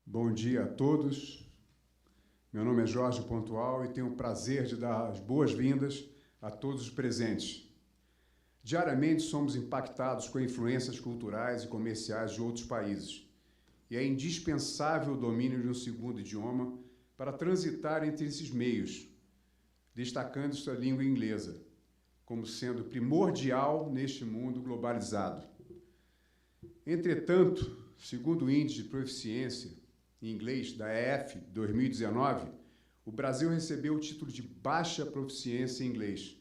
Bom dia a todos. Meu nome é Jorge Pontual e tenho o prazer de dar as boas-vindas a todos os presentes. Diariamente somos impactados com influências culturais e comerciais de outros países, e é indispensável o domínio de um segundo idioma para transitar entre esses meios, destacando-se a língua inglesa, como sendo primordial neste mundo globalizado. Entretanto, segundo o Índice de Proficiência em Inglês da EF 2019, o Brasil recebeu o título de baixa proficiência em inglês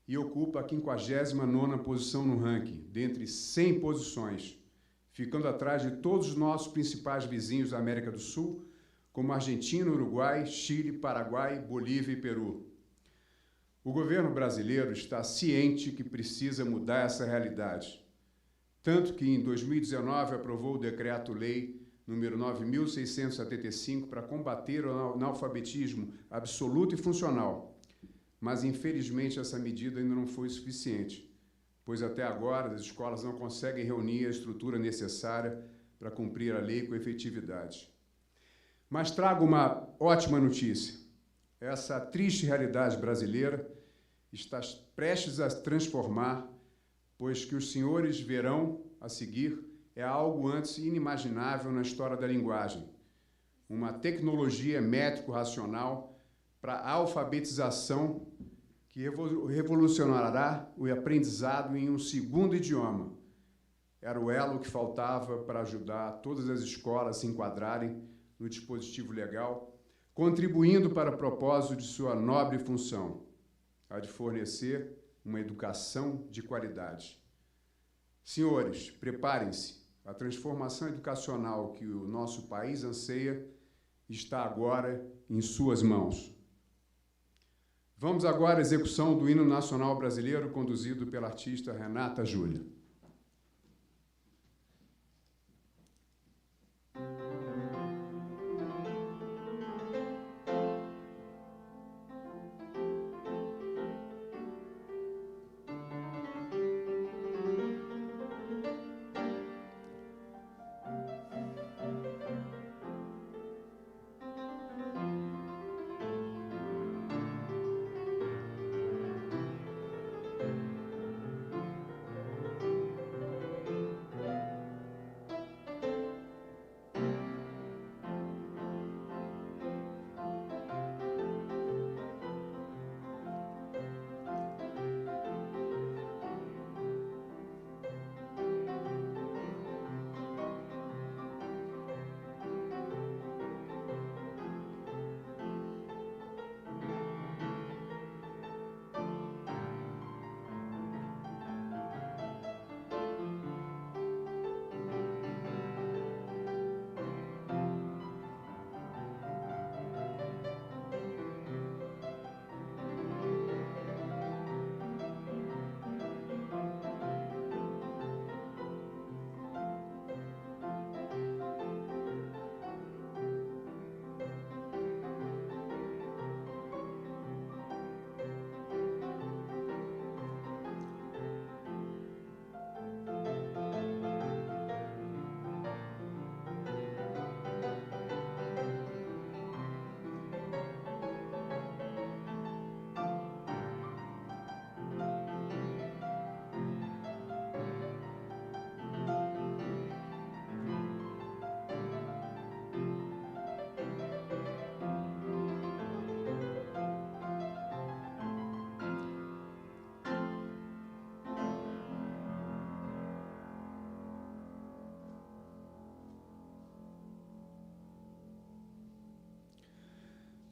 e ocupa a 59ª posição no ranking, dentre 100 posições, ficando atrás de todos os nossos principais vizinhos da América do Sul, como Argentina, Uruguai, Chile, Paraguai, Bolívia e Peru. O governo brasileiro está ciente que precisa mudar essa realidade, tanto que em 2019 aprovou o Decreto-Lei número 9.675 para combater o analfabetismo absoluto e funcional. Mas, infelizmente, essa medida ainda não foi suficiente, pois até agora as escolas não conseguem reunir a estrutura necessária para cumprir a lei com efetividade. Mas trago uma ótima notícia. Essa triste realidade brasileira está prestes a se transformar, pois que os senhores verão a seguir é algo antes inimaginável na história da linguagem. Uma tecnologia métrico-racional para a alfabetização que revolucionará o aprendizado em um segundo idioma. Era o elo que faltava para ajudar todas as escolas a se enquadrarem no dispositivo legal, contribuindo para o propósito de sua nobre função, a de fornecer uma educação de qualidade. Senhores, preparem-se. A transformação educacional que o nosso país anseia está agora em suas mãos. Vamos agora à execução do Hino Nacional Brasileiro, conduzido pela artista Renata Júlia.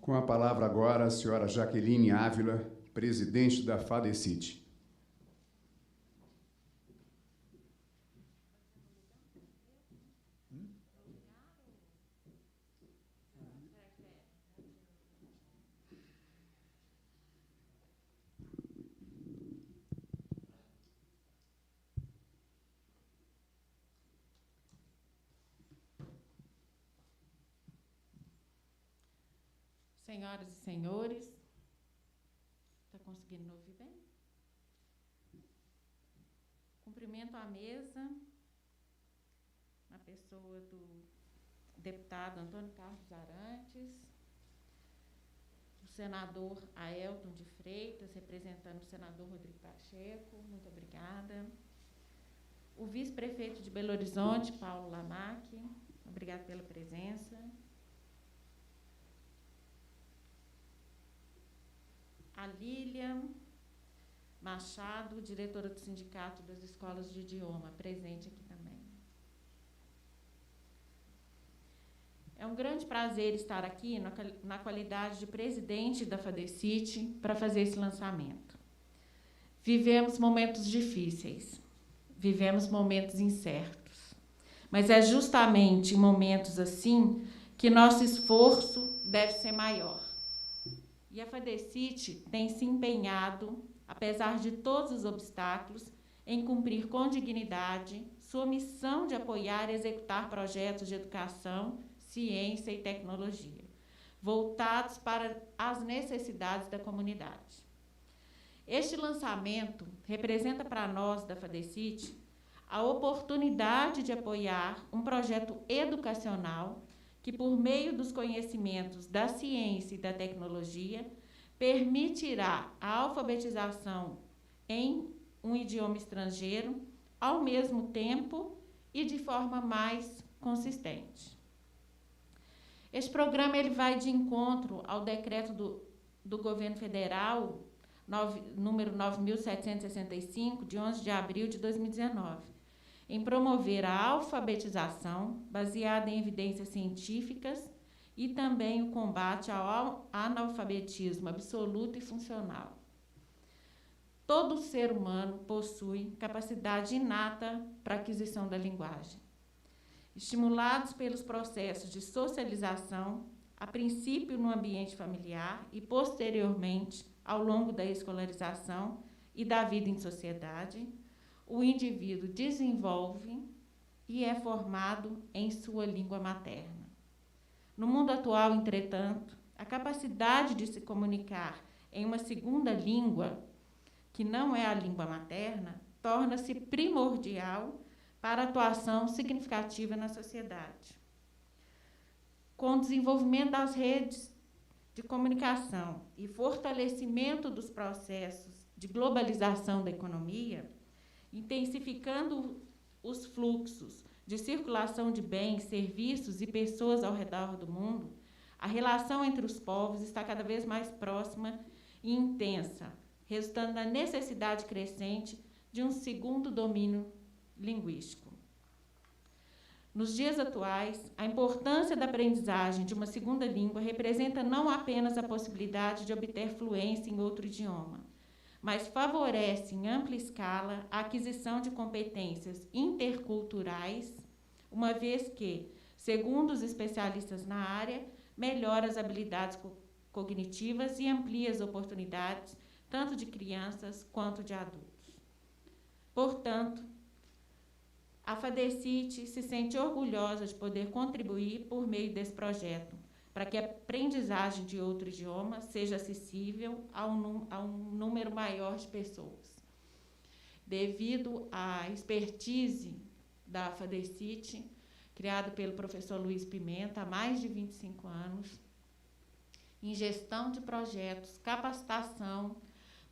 Com a palavra agora a senhora Jaqueline Ávila, presidente da FADECIT. Senhoras e senhores, está conseguindo me ouvir bem? Cumprimento a mesa, a pessoa do deputado Antônio Carlos Arantes, o senador Aelton de Freitas, representando o senador Rodrigo Pacheco, muito obrigada. O vice-prefeito de Belo Horizonte, Paulo Lamac, obrigado pela presença. A Lília Machado, diretora do Sindicato das Escolas de Idioma, presente aqui também. É um grande prazer estar aqui na qualidade de presidente da FADECIT para fazer esse lançamento. Vivemos momentos difíceis, vivemos momentos incertos, mas é justamente em momentos assim que nosso esforço deve ser maior. E a FADECIT tem se empenhado, apesar de todos os obstáculos, em cumprir com dignidade sua missão de apoiar e executar projetos de educação, ciência e tecnologia, voltados para as necessidades da comunidade. Este lançamento representa para nós, da FADECIT, a oportunidade de apoiar um projeto educacional que, por meio dos conhecimentos da ciência e da tecnologia, permitirá a alfabetização em um idioma estrangeiro, ao mesmo tempo e de forma mais consistente. Este programa ele vai de encontro ao decreto do governo federal, número 9.765, de 11 de abril de 2019, em promover a alfabetização baseada em evidências científicas e também o combate ao analfabetismo absoluto e funcional. Todo ser humano possui capacidade inata para a aquisição da linguagem. Estimulados pelos processos de socialização, a princípio no ambiente familiar e, posteriormente, ao longo da escolarização e da vida em sociedade, o indivíduo desenvolve e é formado em sua língua materna. No mundo atual, entretanto, a capacidade de se comunicar em uma segunda língua, que não é a língua materna, torna-se primordial para a atuação significativa na sociedade. Com o desenvolvimento das redes de comunicação e fortalecimento dos processos de globalização da economia, intensificando os fluxos de circulação de bens, serviços e pessoas ao redor do mundo, a relação entre os povos está cada vez mais próxima e intensa, resultando na necessidade crescente de um segundo domínio linguístico. Nos dias atuais, a importância da aprendizagem de uma segunda língua representa não apenas a possibilidade de obter fluência em outro idioma, mas favorece em ampla escala a aquisição de competências interculturais, uma vez que, segundo os especialistas na área, melhora as habilidades cognitivas e amplia as oportunidades tanto de crianças quanto de adultos. Portanto, a FADECIT se sente orgulhosa de poder contribuir por meio desse projeto, para que a aprendizagem de outro idioma seja acessível a um número maior de pessoas. Devido à expertise da FADECIT, criada pelo professor Luiz Pimenta há mais de 25 anos, em gestão de projetos, capacitação,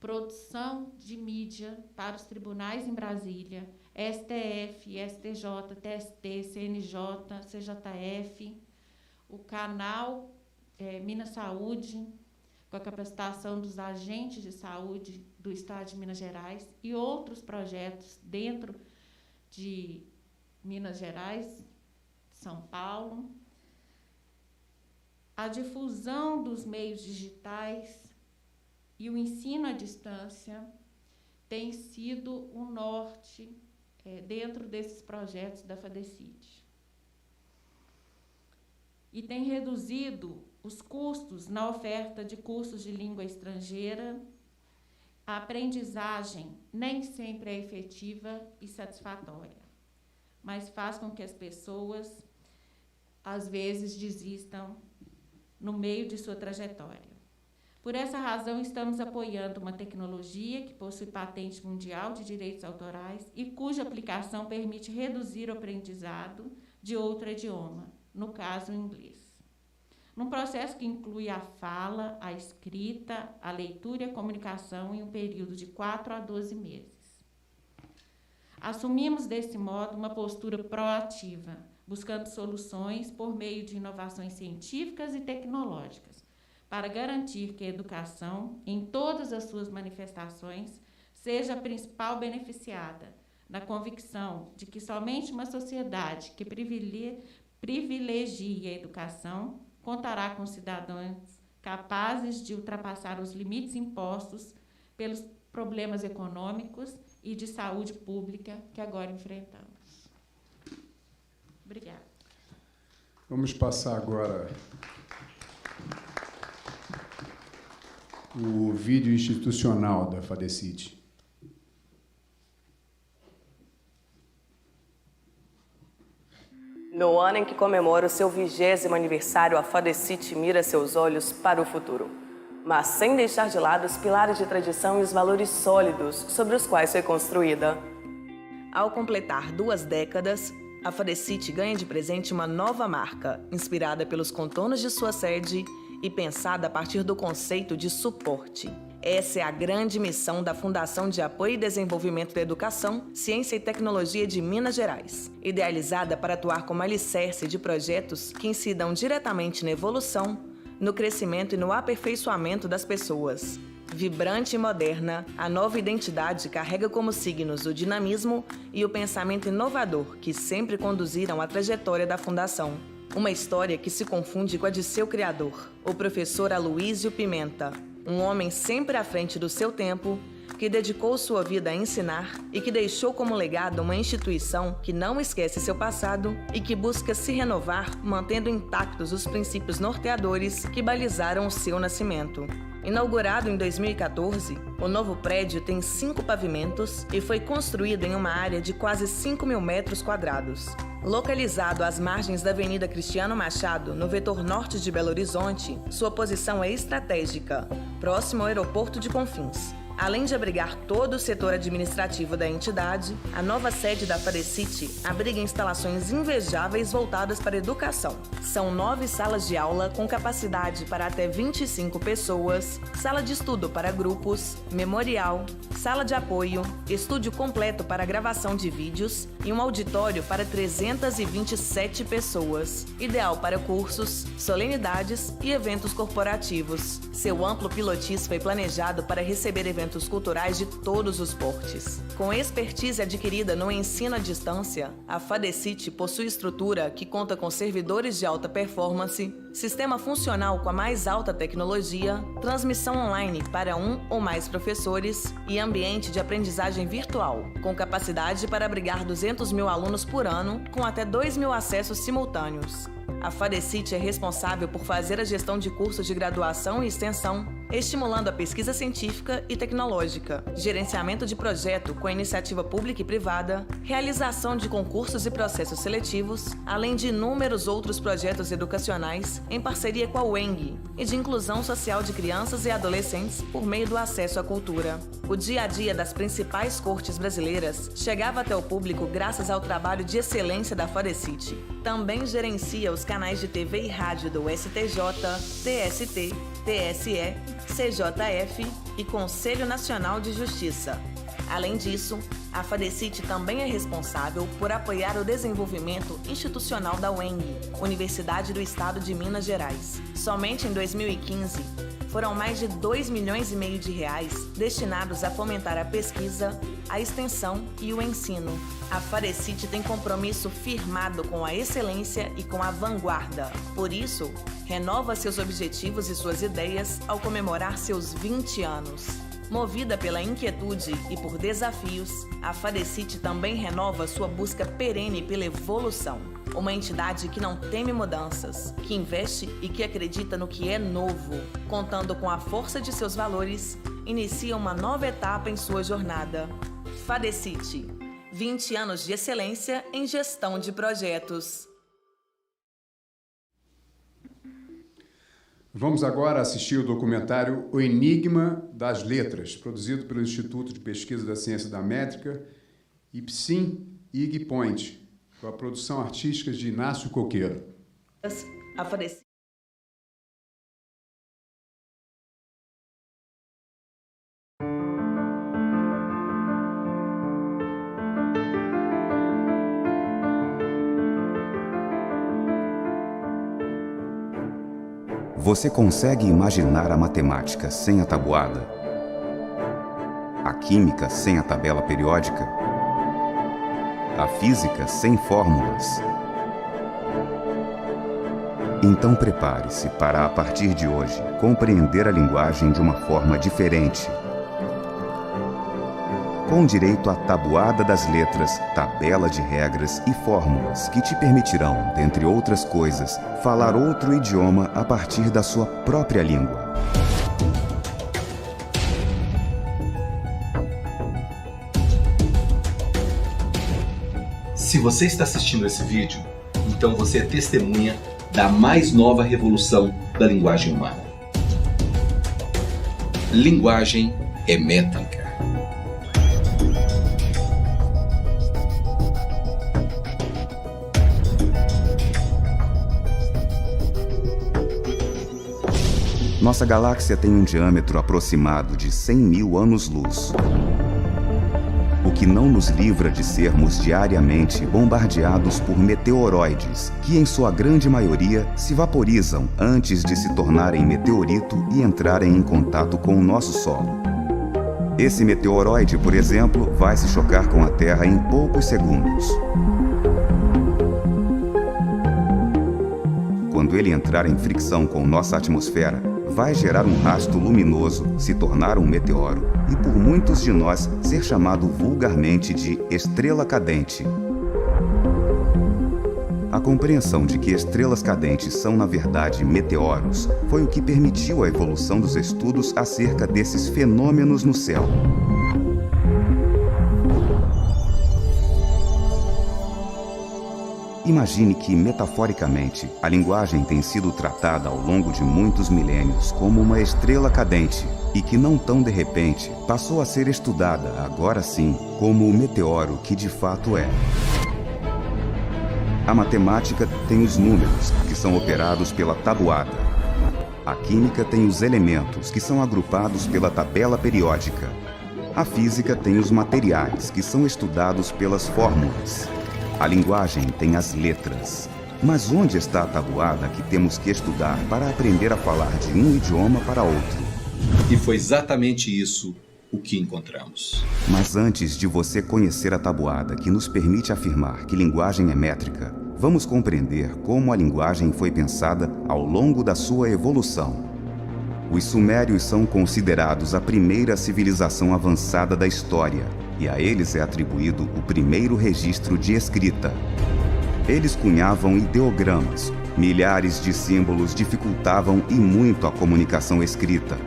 produção de mídia para os tribunais em Brasília, STF, STJ, TST, CNJ, CJF, o canal Minas Saúde, com a capacitação dos agentes de saúde do Estado de Minas Gerais e outros projetos dentro de Minas Gerais, São Paulo, a difusão dos meios digitais e o ensino à distância tem sido o norte dentro desses projetos da FADECIT. E tem reduzido os custos na oferta de cursos de língua estrangeira. A aprendizagem nem sempre é efetiva e satisfatória, mas faz com que as pessoas, às vezes, desistam no meio de sua trajetória. Por essa razão, estamos apoiando uma tecnologia que possui patente mundial de direitos autorais e cuja aplicação permite reduzir o aprendizado de outro idioma, no caso o inglês. Num processo que inclui a fala, a escrita, a leitura e a comunicação em um período de 4 a 12 meses. Assumimos, desse modo, uma postura proativa, buscando soluções por meio de inovações científicas e tecnológicas, para garantir que a educação, em todas as suas manifestações, seja a principal beneficiada, na convicção de que somente uma sociedade que privilegie a educação contará com cidadãos capazes de ultrapassar os limites impostos pelos problemas econômicos e de saúde pública que agora enfrentamos. Obrigada. Vamos passar agora o vídeo institucional da FADECIT. No ano em que comemora o seu 20º aniversário, a FADECIT mira seus olhos para o futuro, mas sem deixar de lado os pilares de tradição e os valores sólidos sobre os quais foi construída. Ao completar 2 décadas, a FADECIT ganha de presente uma nova marca, inspirada pelos contornos de sua sede e pensada a partir do conceito de suporte. Essa é a grande missão da Fundação de Apoio e Desenvolvimento da Educação, Ciência e Tecnologia de Minas Gerais, idealizada para atuar como alicerce de projetos que incidam diretamente na evolução, no crescimento e no aperfeiçoamento das pessoas. Vibrante e moderna, a nova identidade carrega como signos o dinamismo e o pensamento inovador que sempre conduziram a trajetória da Fundação. Uma história que se confunde com a de seu criador, o professor Aloísio Pimenta, um homem sempre à frente do seu tempo, que dedicou sua vida a ensinar e que deixou como legado uma instituição que não esquece seu passado e que busca se renovar, mantendo intactos os princípios norteadores que balizaram o seu nascimento. Inaugurado em 2014, o novo prédio tem 5 pavimentos e foi construído em uma área de quase 5.000 metros quadrados. Localizado às margens da Avenida Cristiano Machado, no vetor norte de Belo Horizonte, sua posição é estratégica, próximo ao aeroporto de Confins. Além de abrigar todo o setor administrativo da entidade, a nova sede da FADECIT abriga instalações invejáveis voltadas para a educação. São 9 salas de aula com capacidade para até 25 pessoas, sala de estudo para grupos, memorial, sala de apoio, estúdio completo para gravação de vídeos e um auditório para 327 pessoas, ideal para cursos, solenidades e eventos corporativos. Seu amplo pilotis foi planejado para receber eventos culturais de todos os portes. Com expertise adquirida no ensino à distância, a FADECIT possui estrutura que conta com servidores de alta performance, sistema funcional com a mais alta tecnologia, transmissão online para 1 ou mais professores e ambiente de aprendizagem virtual, com capacidade para abrigar 200.000 alunos por ano, com até 2.000 acessos simultâneos. A FADECIT é responsável por fazer a gestão de cursos de graduação e extensão, estimulando a pesquisa científica e tecnológica, gerenciamento de projeto com iniciativa pública e privada, realização de concursos e processos seletivos, além de inúmeros outros projetos educacionais em parceria com a UENG e de inclusão social de crianças e adolescentes por meio do acesso à cultura. O dia a dia das principais cortes brasileiras chegava até o público graças ao trabalho de excelência da FADECIT. Também gerencia os canais de TV e rádio do STJ, TST, TSE, CJF e Conselho Nacional de Justiça. Além disso, a FADECIT também é responsável por apoiar o desenvolvimento institucional da UENG, Universidade do Estado de Minas Gerais. Somente em 2015, foram mais de 2,5 milhões de reais destinados a fomentar a pesquisa, a extensão e o ensino. A FADECIT tem compromisso firmado com a excelência e com a vanguarda. Por isso, renova seus objetivos e suas ideias ao comemorar seus 20 anos. Movida pela inquietude e por desafios, a FADECIT também renova sua busca perene pela evolução. Uma entidade que não teme mudanças, que investe e que acredita no que é novo. Contando com a força de seus valores, inicia uma nova etapa em sua jornada. FADECIT, 20 anos de excelência em gestão de projetos. Vamos agora assistir o documentário O Enigma das Letras, produzido pelo Instituto de Pesquisa da Ciência da Métrica e Psim Ig Point, com a produção artística de Inácio Coqueiro. Afadecites. Você consegue imaginar a matemática sem a tabuada? A química sem a tabela periódica? A física sem fórmulas? Então prepare-se para, a partir de hoje, compreender a linguagem de uma forma diferente. Com direito à tabuada das letras, tabela de regras e fórmulas que te permitirão, dentre outras coisas, falar outro idioma a partir da sua própria língua. Se você está assistindo esse vídeo, então você é testemunha da mais nova revolução da linguagem humana. Linguagem é métrica. Nossa galáxia tem um diâmetro aproximado de 100 mil anos-luz, o que não nos livra de sermos diariamente bombardeados por meteoroides, que em sua grande maioria se vaporizam antes de se tornarem meteorito e entrarem em contato com o nosso solo. Esse meteoroide, por exemplo, vai se chocar com a Terra em poucos segundos. Quando ele entrar em fricção com nossa atmosfera, vai gerar um rastro luminoso, se tornar um meteoro e por muitos de nós ser chamado vulgarmente de estrela cadente. A compreensão de que estrelas cadentes são, na verdade, meteoros foi o que permitiu a evolução dos estudos acerca desses fenômenos no céu. Imagine que, metaforicamente, a linguagem tem sido tratada ao longo de muitos milênios como uma estrela cadente e que, não tão de repente, passou a ser estudada, agora sim, como o meteoro que de fato é. A matemática tem os números, que são operados pela tabuada. A química tem os elementos, que são agrupados pela tabela periódica. A física tem os materiais, que são estudados pelas fórmulas. A linguagem tem as letras. Mas onde está a tabuada que temos que estudar para aprender a falar de um idioma para outro? E foi exatamente isso o que encontramos. Mas antes de você conhecer a tabuada que nos permite afirmar que linguagem é métrica, vamos compreender como a linguagem foi pensada ao longo da sua evolução. Os sumérios são considerados a primeira civilização avançada da história, e a eles é atribuído o primeiro registro de escrita. Eles cunhavam ideogramas, milhares de símbolos dificultavam e muito a comunicação escrita.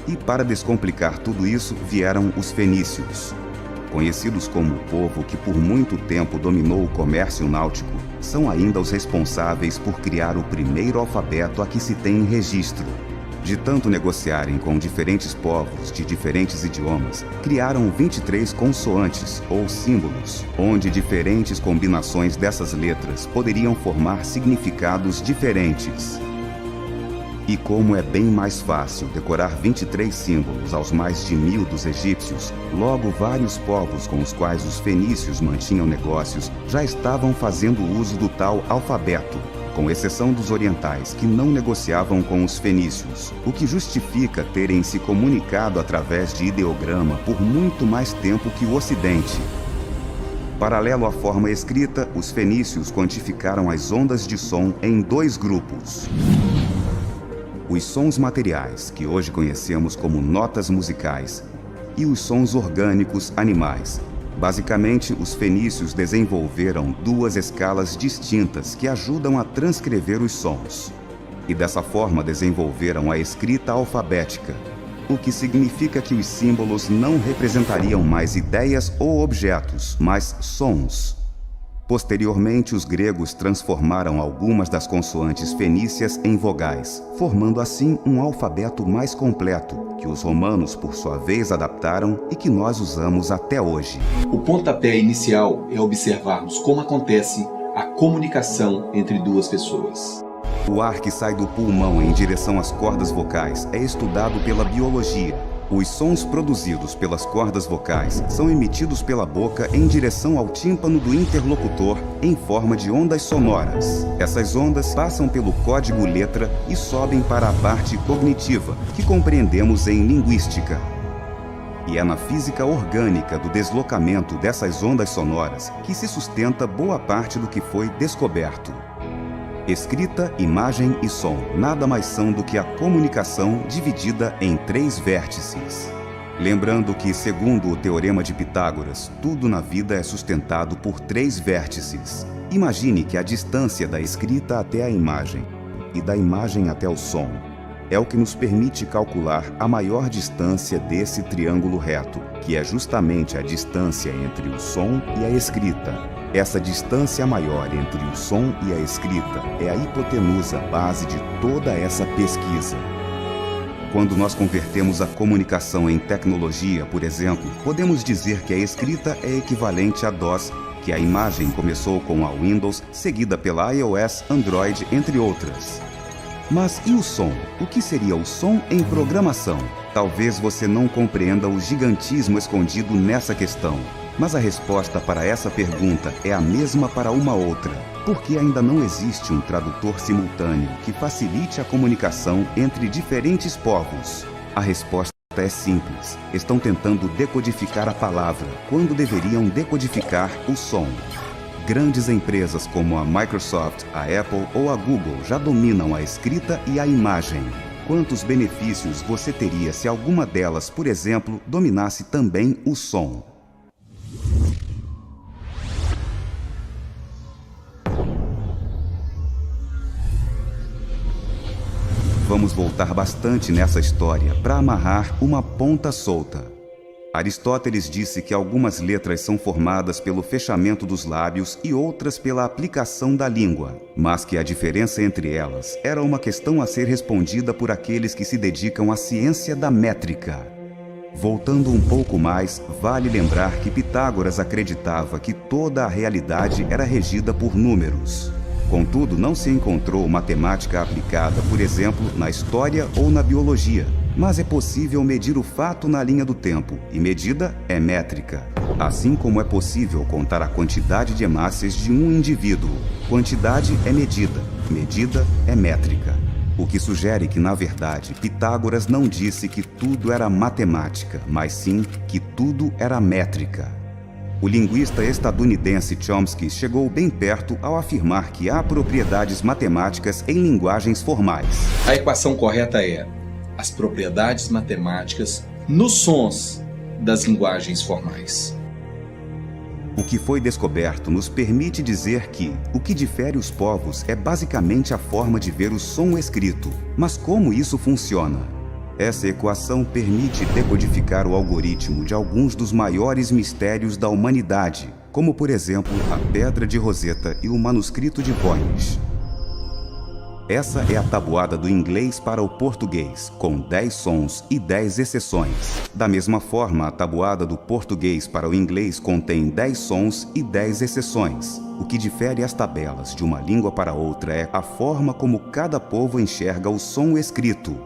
E para descomplicar tudo isso vieram os fenícios. Conhecidos como o povo que por muito tempo dominou o comércio náutico, são ainda os responsáveis por criar o primeiro alfabeto a que se tem registro. De tanto negociarem com diferentes povos de diferentes idiomas, criaram 23 consoantes, ou símbolos, onde diferentes combinações dessas letras poderiam formar significados diferentes. E como é bem mais fácil decorar 23 símbolos aos mais de 1000 dos egípcios, logo vários povos com os quais os fenícios mantinham negócios já estavam fazendo uso do tal alfabeto, com exceção dos orientais, que não negociavam com os fenícios, o que justifica terem se comunicado através de ideograma por muito mais tempo que o Ocidente. Paralelo à forma escrita, os fenícios quantificaram as ondas de som em 2 grupos. Os sons materiais, que hoje conhecemos como notas musicais, e os sons orgânicos animais. Basicamente, os fenícios desenvolveram 2 escalas distintas que ajudam a transcrever os sons. E dessa forma desenvolveram a escrita alfabética, o que significa que os símbolos não representariam mais ideias ou objetos, mas sons. Posteriormente, os gregos transformaram algumas das consoantes fenícias em vogais, formando assim um alfabeto mais completo, que os romanos, por sua vez, adaptaram e que nós usamos até hoje. O pontapé inicial é observarmos como acontece a comunicação entre 2 pessoas. O ar que sai do pulmão em direção às cordas vocais é estudado pela biologia. Os sons produzidos pelas cordas vocais são emitidos pela boca em direção ao tímpano do interlocutor em forma de ondas sonoras. Essas ondas passam pelo código letra e sobem para a parte cognitiva, que compreendemos em linguística. E é na física orgânica do deslocamento dessas ondas sonoras que se sustenta boa parte do que foi descoberto. Escrita, imagem e som nada mais são do que a comunicação dividida em 3 vértices. Lembrando que, segundo o Teorema de Pitágoras, tudo na vida é sustentado por 3 vértices. Imagine que a distância da escrita até a imagem e da imagem até o som é o que nos permite calcular a maior distância desse triângulo reto, que é justamente a distância entre o som e a escrita. Essa distância maior entre o som e a escrita é a hipotenusa base de toda essa pesquisa. Quando nós convertemos a comunicação em tecnologia, por exemplo, podemos dizer que a escrita é equivalente a DOS, que a imagem começou com a Windows, seguida pela iOS, Android, entre outras. Mas e o som? O que seria o som em programação? Talvez você não compreenda o gigantismo escondido nessa questão. Mas a resposta para essa pergunta é a mesma para uma outra, porque ainda não existe um tradutor simultâneo que facilite a comunicação entre diferentes povos. A resposta é simples. Estão tentando decodificar a palavra, quando deveriam decodificar o som. Grandes empresas como a Microsoft, a Apple ou a Google já dominam a escrita e a imagem. Quantos benefícios você teria se alguma delas, por exemplo, dominasse também o som? Vamos voltar bastante nessa história para amarrar uma ponta solta. Aristóteles disse que algumas letras são formadas pelo fechamento dos lábios e outras pela aplicação da língua, mas que a diferença entre elas era uma questão a ser respondida por aqueles que se dedicam à ciência da métrica. Voltando um pouco mais, vale lembrar que Pitágoras acreditava que toda a realidade era regida por números. Contudo, não se encontrou matemática aplicada, por exemplo, na história ou na biologia. Mas é possível medir o fato na linha do tempo, e medida é métrica. Assim como é possível contar a quantidade de hemácias de um indivíduo. Quantidade é medida, medida é métrica. O que sugere que, na verdade, Pitágoras não disse que tudo era matemática, mas sim que tudo era métrica. O linguista estadunidense Chomsky chegou bem perto ao afirmar que há propriedades matemáticas em linguagens formais. A equação correta é: as propriedades matemáticas nos sons das linguagens formais. O que foi descoberto nos permite dizer que o que difere os povos é basicamente a forma de ver o som escrito. Mas como isso funciona? Essa equação permite decodificar o algoritmo de alguns dos maiores mistérios da humanidade, como, por exemplo, a Pedra de Roseta e o manuscrito de Voynich. Essa é a tabuada do inglês para o português, com 10 sons e 10 exceções. Da mesma forma, a tabuada do português para o inglês contém 10 sons e 10 exceções. O que difere as tabelas de uma língua para outra é a forma como cada povo enxerga o som escrito.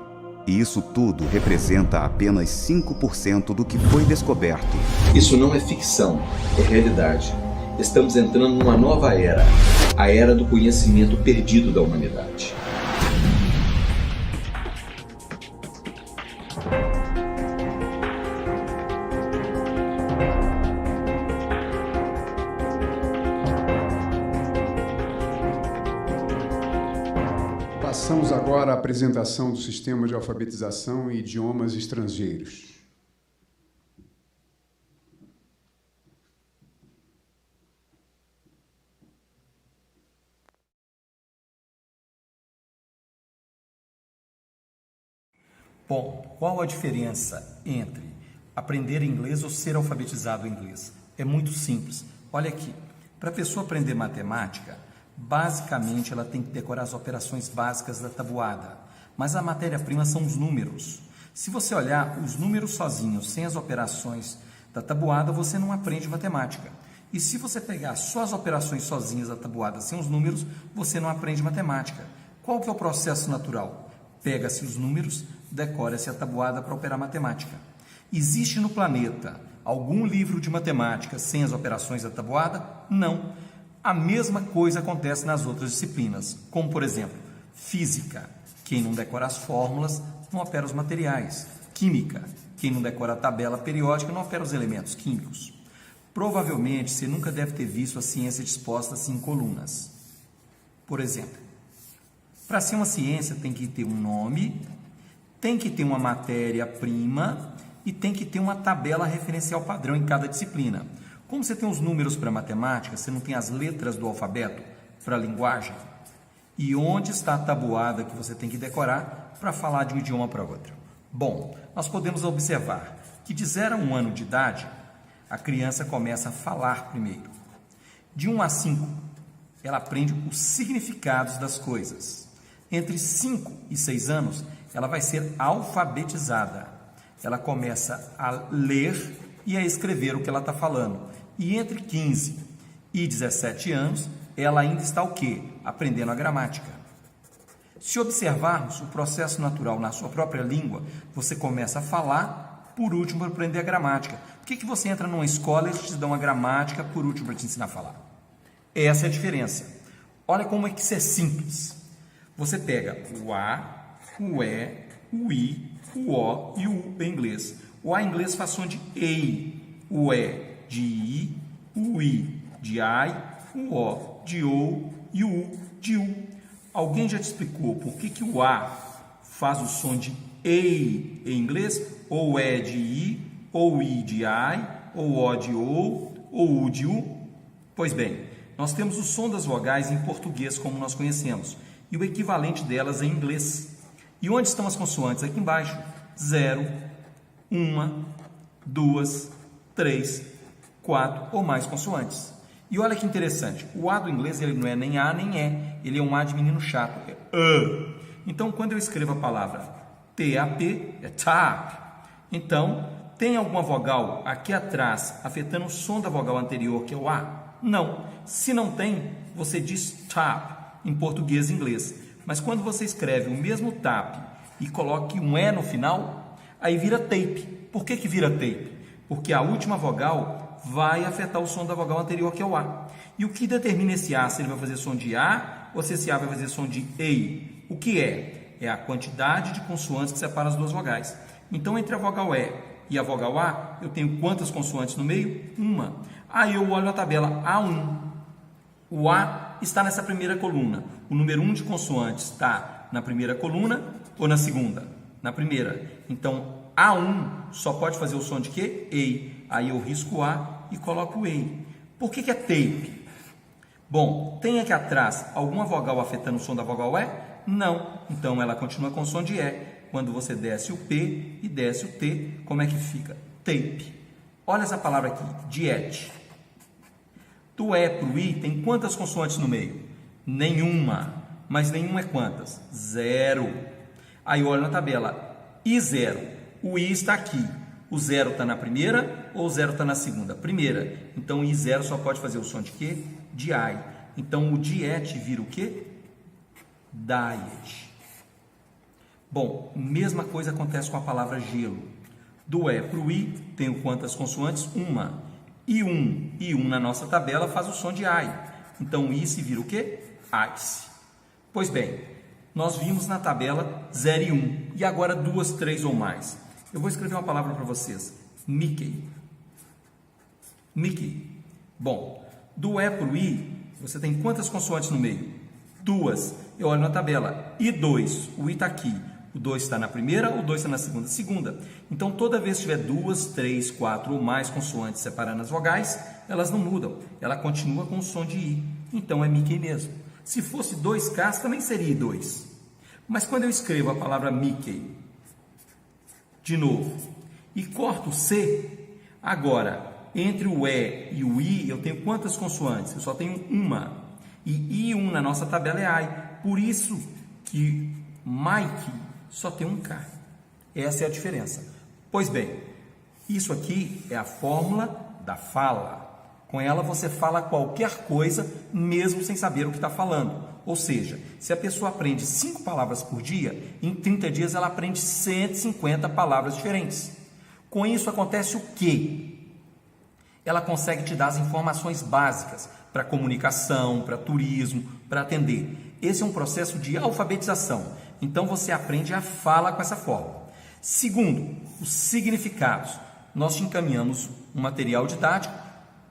E isso tudo representa apenas 5% do que foi descoberto. Isso não é ficção, é realidade. Estamos entrando numa nova era, a era do conhecimento perdido da humanidade. Passamos agora à apresentação do Sistema de Alfabetização e Idiomas Estrangeiros. Bom, qual a diferença entre aprender inglês ou ser alfabetizado em inglês? É muito simples. Olha aqui, para a pessoa aprender matemática, basicamente ela tem que decorar as operações básicas da tabuada, mas a matéria-prima são os números. Se você olhar os números sozinhos, sem as operações da tabuada, você não aprende matemática. E se você pegar só as operações sozinhas da tabuada, sem os números, você não aprende matemática. Qual que é o processo natural? Pega-se os números, decora-se a tabuada para operar matemática. Existe no planeta algum livro de matemática sem as operações da tabuada? Não. A mesma coisa acontece nas outras disciplinas, como, por exemplo, física. Quem não decora as fórmulas não opera os materiais. Química. Quem não decora a tabela periódica não opera os elementos químicos. Provavelmente você nunca deve ter visto a ciência disposta assim em colunas. Por exemplo, para ser uma ciência tem que ter um nome, tem que ter uma matéria-prima e tem que ter uma tabela referencial padrão em cada disciplina. Como você tem os números para matemática, você não tem as letras do alfabeto para a linguagem. E onde está a tabuada que você tem que decorar para falar de um idioma para outro? Bom, nós podemos observar que de 0 a 1 ano de idade, a criança começa a falar primeiro. De 1 a 5, ela aprende os significados das coisas. Entre 5 e 6 anos, ela vai ser alfabetizada. Ela começa a ler e a escrever o que ela está falando. E entre 15 e 17 anos, ela ainda está o quê? Aprendendo a gramática. Se observarmos o processo natural na sua própria língua, você começa a falar, por último, para aprender a gramática. Por que você entra numa escola e eles te dão uma gramática, por último, para te ensinar a falar? Essa é a diferença. Olha como é que isso é simples. Você pega o A, o E, o I, o O e o U em inglês. O A em inglês faz som de EI, o E de I, o I de I, o O de O e o U de U. Alguém já te explicou por que o A faz o som de EI em inglês? Ou E de I, ou I de I, ou O de O, ou U de U? Pois bem, nós temos o som das vogais em português como nós conhecemos e o equivalente delas em inglês. E onde estão as consoantes? Aqui embaixo. 0, 1, 2, 3, 4 ou mais consoantes. E olha que interessante, o A do inglês ele não é nem A nem E, ele é um A de menino chato, é A. Então, quando eu escrevo a palavra T-A-P, é tap. Então, tem alguma vogal aqui atrás afetando o som da vogal anterior, que é o A? Não. Se não tem, você diz tap, em português e inglês. Mas quando você escreve o mesmo tap e coloca um E no final, aí vira tape. Por que vira tape? Porque a última vogal vai afetar o som da vogal anterior, que é o A. E o que determina esse A, se ele vai fazer som de A ou se esse A vai fazer som de EI? O que é? É a quantidade de consoantes que separa as duas vogais. Então, entre a vogal E e a vogal A, eu tenho quantas consoantes no meio? Uma. Aí eu olho a tabela A1. O A está nessa primeira coluna. O número 1 de consoantes está na primeira coluna ou na segunda? Na primeira. Então, A1 só pode fazer o som de quê? EI. Aí eu risco o A e coloco o EI. Por que é tape? Bom, tem aqui atrás alguma vogal afetando o som da vogal E? Não. Então, ela continua com o som de E. Quando você desce o P e desce o T, como é que fica? Tape. Olha essa palavra aqui, diete. Do E para o I tem quantas consoantes no meio? Nenhuma. Mas nenhuma é quantas? 0. Aí eu olho na tabela. I0. O I está aqui. O 0 está na primeira ou o 0 está na segunda? Primeira. Então, o I0 só pode fazer o som de quê? De I. Então, o diete vira o quê? Diet. Bom, mesma coisa acontece com a palavra gelo. Do E para o I, tenho quantas consoantes? Uma. I1 na nossa tabela faz o som de I. Então, I se vira o quê? Ice. Pois bem, nós vimos na tabela 0 e 1. E agora 2, 3 ou mais. Eu vou escrever uma palavra para vocês. Mickey. Mickey. Bom, do E para o I, você tem quantas consoantes no meio? 2. Eu olho na tabela. I2. O I está aqui. O 2 está na primeira, o 2 está na segunda. Segunda. Então, toda vez que tiver 2, 3, 4 ou mais consoantes separando as vogais, elas não mudam. Ela continua com o som de I. Então, é Mickey mesmo. Se fosse 2Ks, também seria I2. Mas quando eu escrevo a palavra Mickey, de novo, e corto o C, agora, entre o E e o I, eu tenho quantas consoantes? Eu só tenho uma. E I1 na nossa tabela é I. Por isso que Mike só tem um K. Essa é a diferença. Pois bem, isso aqui é a fórmula da fala. Com ela você fala qualquer coisa, mesmo sem saber o que está falando. Ou seja, se a pessoa aprende 5 palavras por dia, em 30 dias ela aprende 150 palavras diferentes. Com isso acontece o quê? Ela consegue te dar as informações básicas para comunicação, para turismo, para atender. Esse é um processo de alfabetização. Então você aprende a fala com essa forma. Segundo, os significados. Nós te encaminhamos um material didático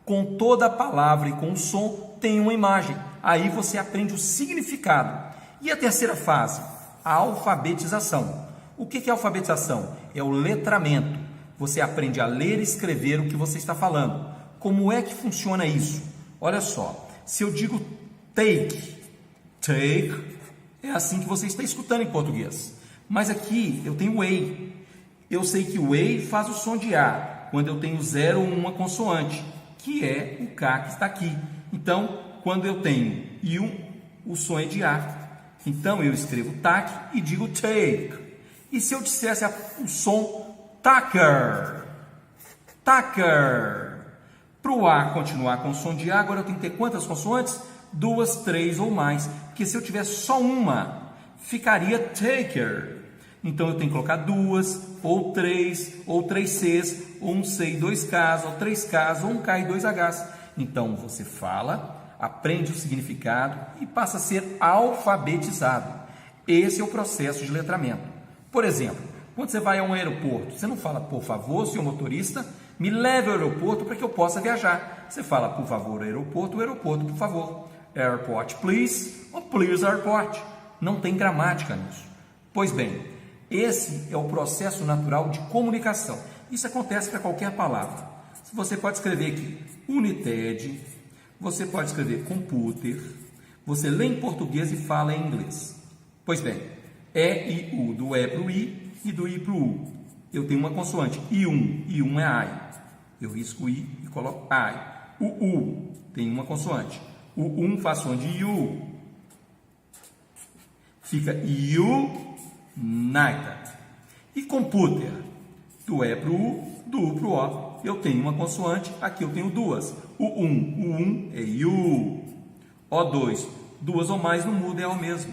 com toda a palavra e com o som tem uma imagem. Aí você aprende o significado. E a terceira fase, a alfabetização. O que é alfabetização? É o letramento. Você aprende a ler e escrever o que você está falando. Como é que funciona isso? Olha só, se eu digo take, é assim que você está escutando em português. Mas aqui eu tenho way. Eu sei que o way faz o som de A, quando eu tenho 0 ou uma consoante, que é o K que está aqui. Então, quando eu tenho I1, o som é de A. Então, eu escrevo TAC e digo take. E se eu dissesse o som tacker? Tacker. Para o A continuar com o som de A, agora eu tenho que ter quantas consoantes? 2, 3 ou mais. Porque se eu tivesse só uma, ficaria taker. Então, eu tenho que colocar 2, ou 3 Cs, ou 1 C e 2 Ks, ou 3 Ks, ou 1 K e 2 Hs. Então, você fala, aprende o significado e passa a ser alfabetizado. Esse é o processo de letramento. Por exemplo, quando você vai a um aeroporto, você não fala, por favor, senhor motorista, me leve ao aeroporto para que eu possa viajar. Você fala, por favor, aeroporto, por favor. Airport, please, ou please, airport. Não tem gramática nisso. Pois bem, esse é o processo natural de comunicação. Isso acontece para qualquer palavra. Você pode escrever aqui United, você pode escrever computer, você lê em português e fala em inglês. Pois bem, E e U, do E para o I e do I para o U. Eu tenho uma consoante, I1 é I. Eu risco I e coloco I. O U tem uma consoante. O 1 faz som de U. Fica United. E computer, do E para o U, do U para o O. Eu tenho uma consoante, aqui eu tenho duas. O 1 é U. O2, duas ou mais não muda, é o mesmo.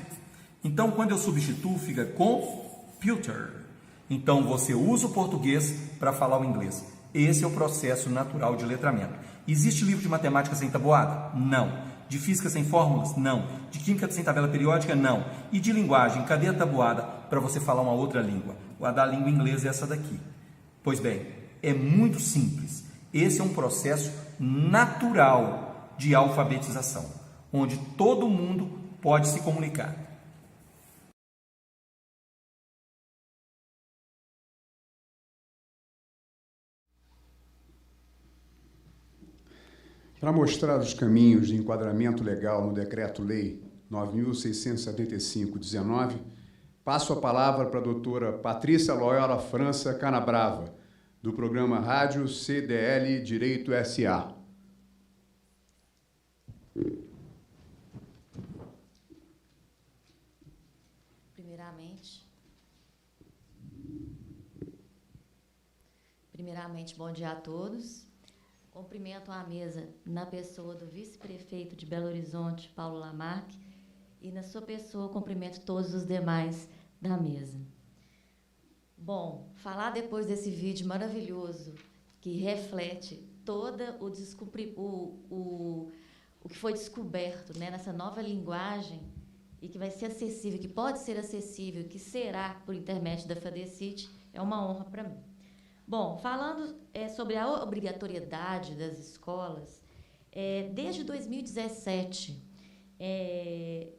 Então, quando eu substituo, fica computer. Então, você usa o português para falar o inglês. Esse é o processo natural de letramento. Existe livro de matemática sem tabuada? Não. De física sem fórmulas? Não. De química sem tabela periódica? Não. E de linguagem, cadê a tabuada para você falar uma outra língua? A da língua inglesa é essa daqui. Pois bem, é muito simples. Esse é um processo natural de alfabetização, onde todo mundo pode se comunicar. Para mostrar os caminhos de enquadramento legal no Decreto-Lei 9.675/19, passo a palavra para a doutora Patrícia Loyola França Canabrava, do programa Rádio CDL Direito S.A. Primeiramente, bom dia a todos. Cumprimento a mesa na pessoa do vice-prefeito de Belo Horizonte, Paulo Lamarque, e na sua pessoa cumprimento todos os demais da mesa. Bom, falar depois desse vídeo maravilhoso que reflete toda o que foi descoberto, né, nessa nova linguagem e que vai ser acessível, que pode ser acessível, que será por intermédio da FADECIT, é uma honra para mim. Bom, falando sobre a obrigatoriedade das escolas, desde 2017,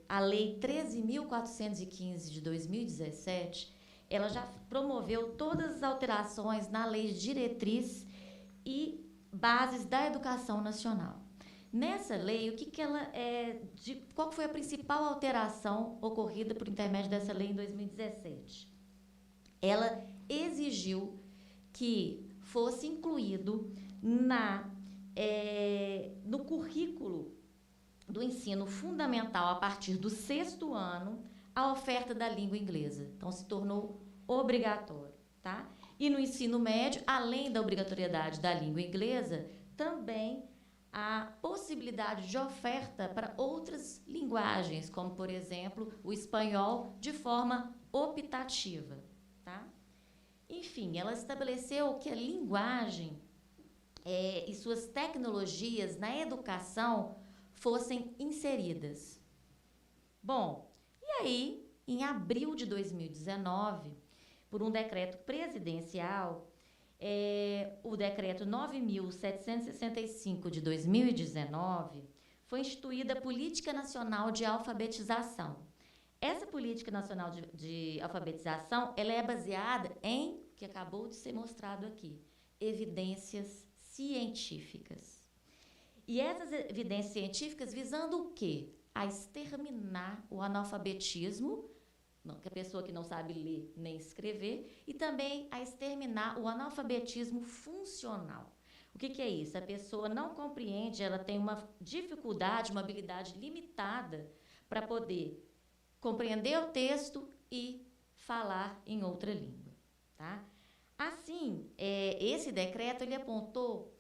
a Lei 13.415 de 2017, ela já promoveu todas as alterações na Lei de Diretriz e Bases da Educação Nacional. Nessa lei, qual foi a principal alteração ocorrida por intermédio dessa lei em 2017? Ela exigiu que fosse incluído no currículo do ensino fundamental, a partir do 6º ano, a oferta da língua inglesa. Então, se tornou obrigatório, tá? E no ensino médio, além da obrigatoriedade da língua inglesa, também a possibilidade de oferta para outras linguagens, como, por exemplo, o espanhol, de forma optativa. Tá? Enfim, ela estabeleceu que a linguagem e suas tecnologias na educação fossem inseridas. Bom, e aí, em abril de 2019, por um decreto presidencial, o decreto 9.765 de 2019, foi instituída a Política Nacional de Alfabetização. Essa Política Nacional de Alfabetização, ela é baseada em, que acabou de ser mostrado aqui, evidências científicas. E essas evidências científicas visando o quê? A exterminar o analfabetismo, que a pessoa que não sabe ler nem escrever, e também a exterminar o analfabetismo funcional. O que é isso? A pessoa não compreende, ela tem uma dificuldade, uma habilidade limitada para poder compreender o texto e falar em outra língua. Tá? Assim, esse decreto ele apontou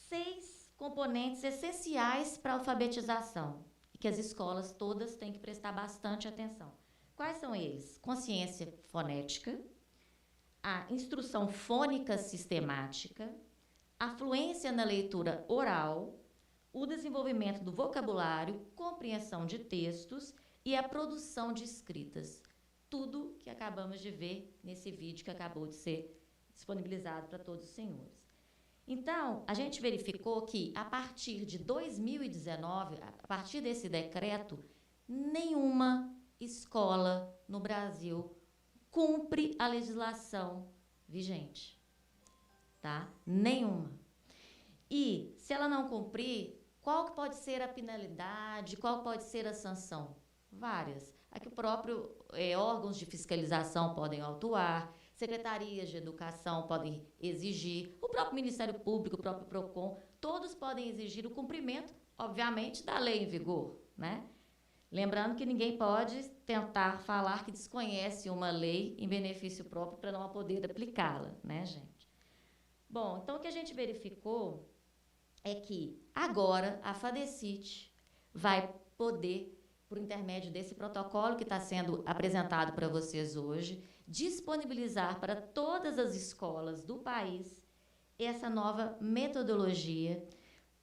6 componentes essenciais para a alfabetização, e que as escolas todas têm que prestar bastante atenção. Quais são eles? Consciência fonética, a instrução fônica sistemática, a fluência na leitura oral, o desenvolvimento do vocabulário, compreensão de textos e a produção de escritas. Tudo que acabamos de ver nesse vídeo que acabou de ser disponibilizado para todos os senhores. Então, a gente verificou que, a partir de 2019, a partir desse decreto, nenhuma escola no Brasil cumpre a legislação vigente. Tá? Nenhuma. E, se ela não cumprir, qual que pode ser a penalidade, qual pode ser a sanção? Várias. Aqui o próprio órgãos de fiscalização podem atuar, secretarias de educação podem exigir, o próprio Ministério Público, o próprio PROCON, todos podem exigir o cumprimento, obviamente, da lei em vigor, né? Lembrando que ninguém pode tentar falar que desconhece uma lei em benefício próprio para não poder aplicá-la, né, gente? Bom, então o que a gente verificou é que agora a FADECIT vai poder, por intermédio desse protocolo que está sendo apresentado para vocês hoje, disponibilizar para todas as escolas do país essa nova metodologia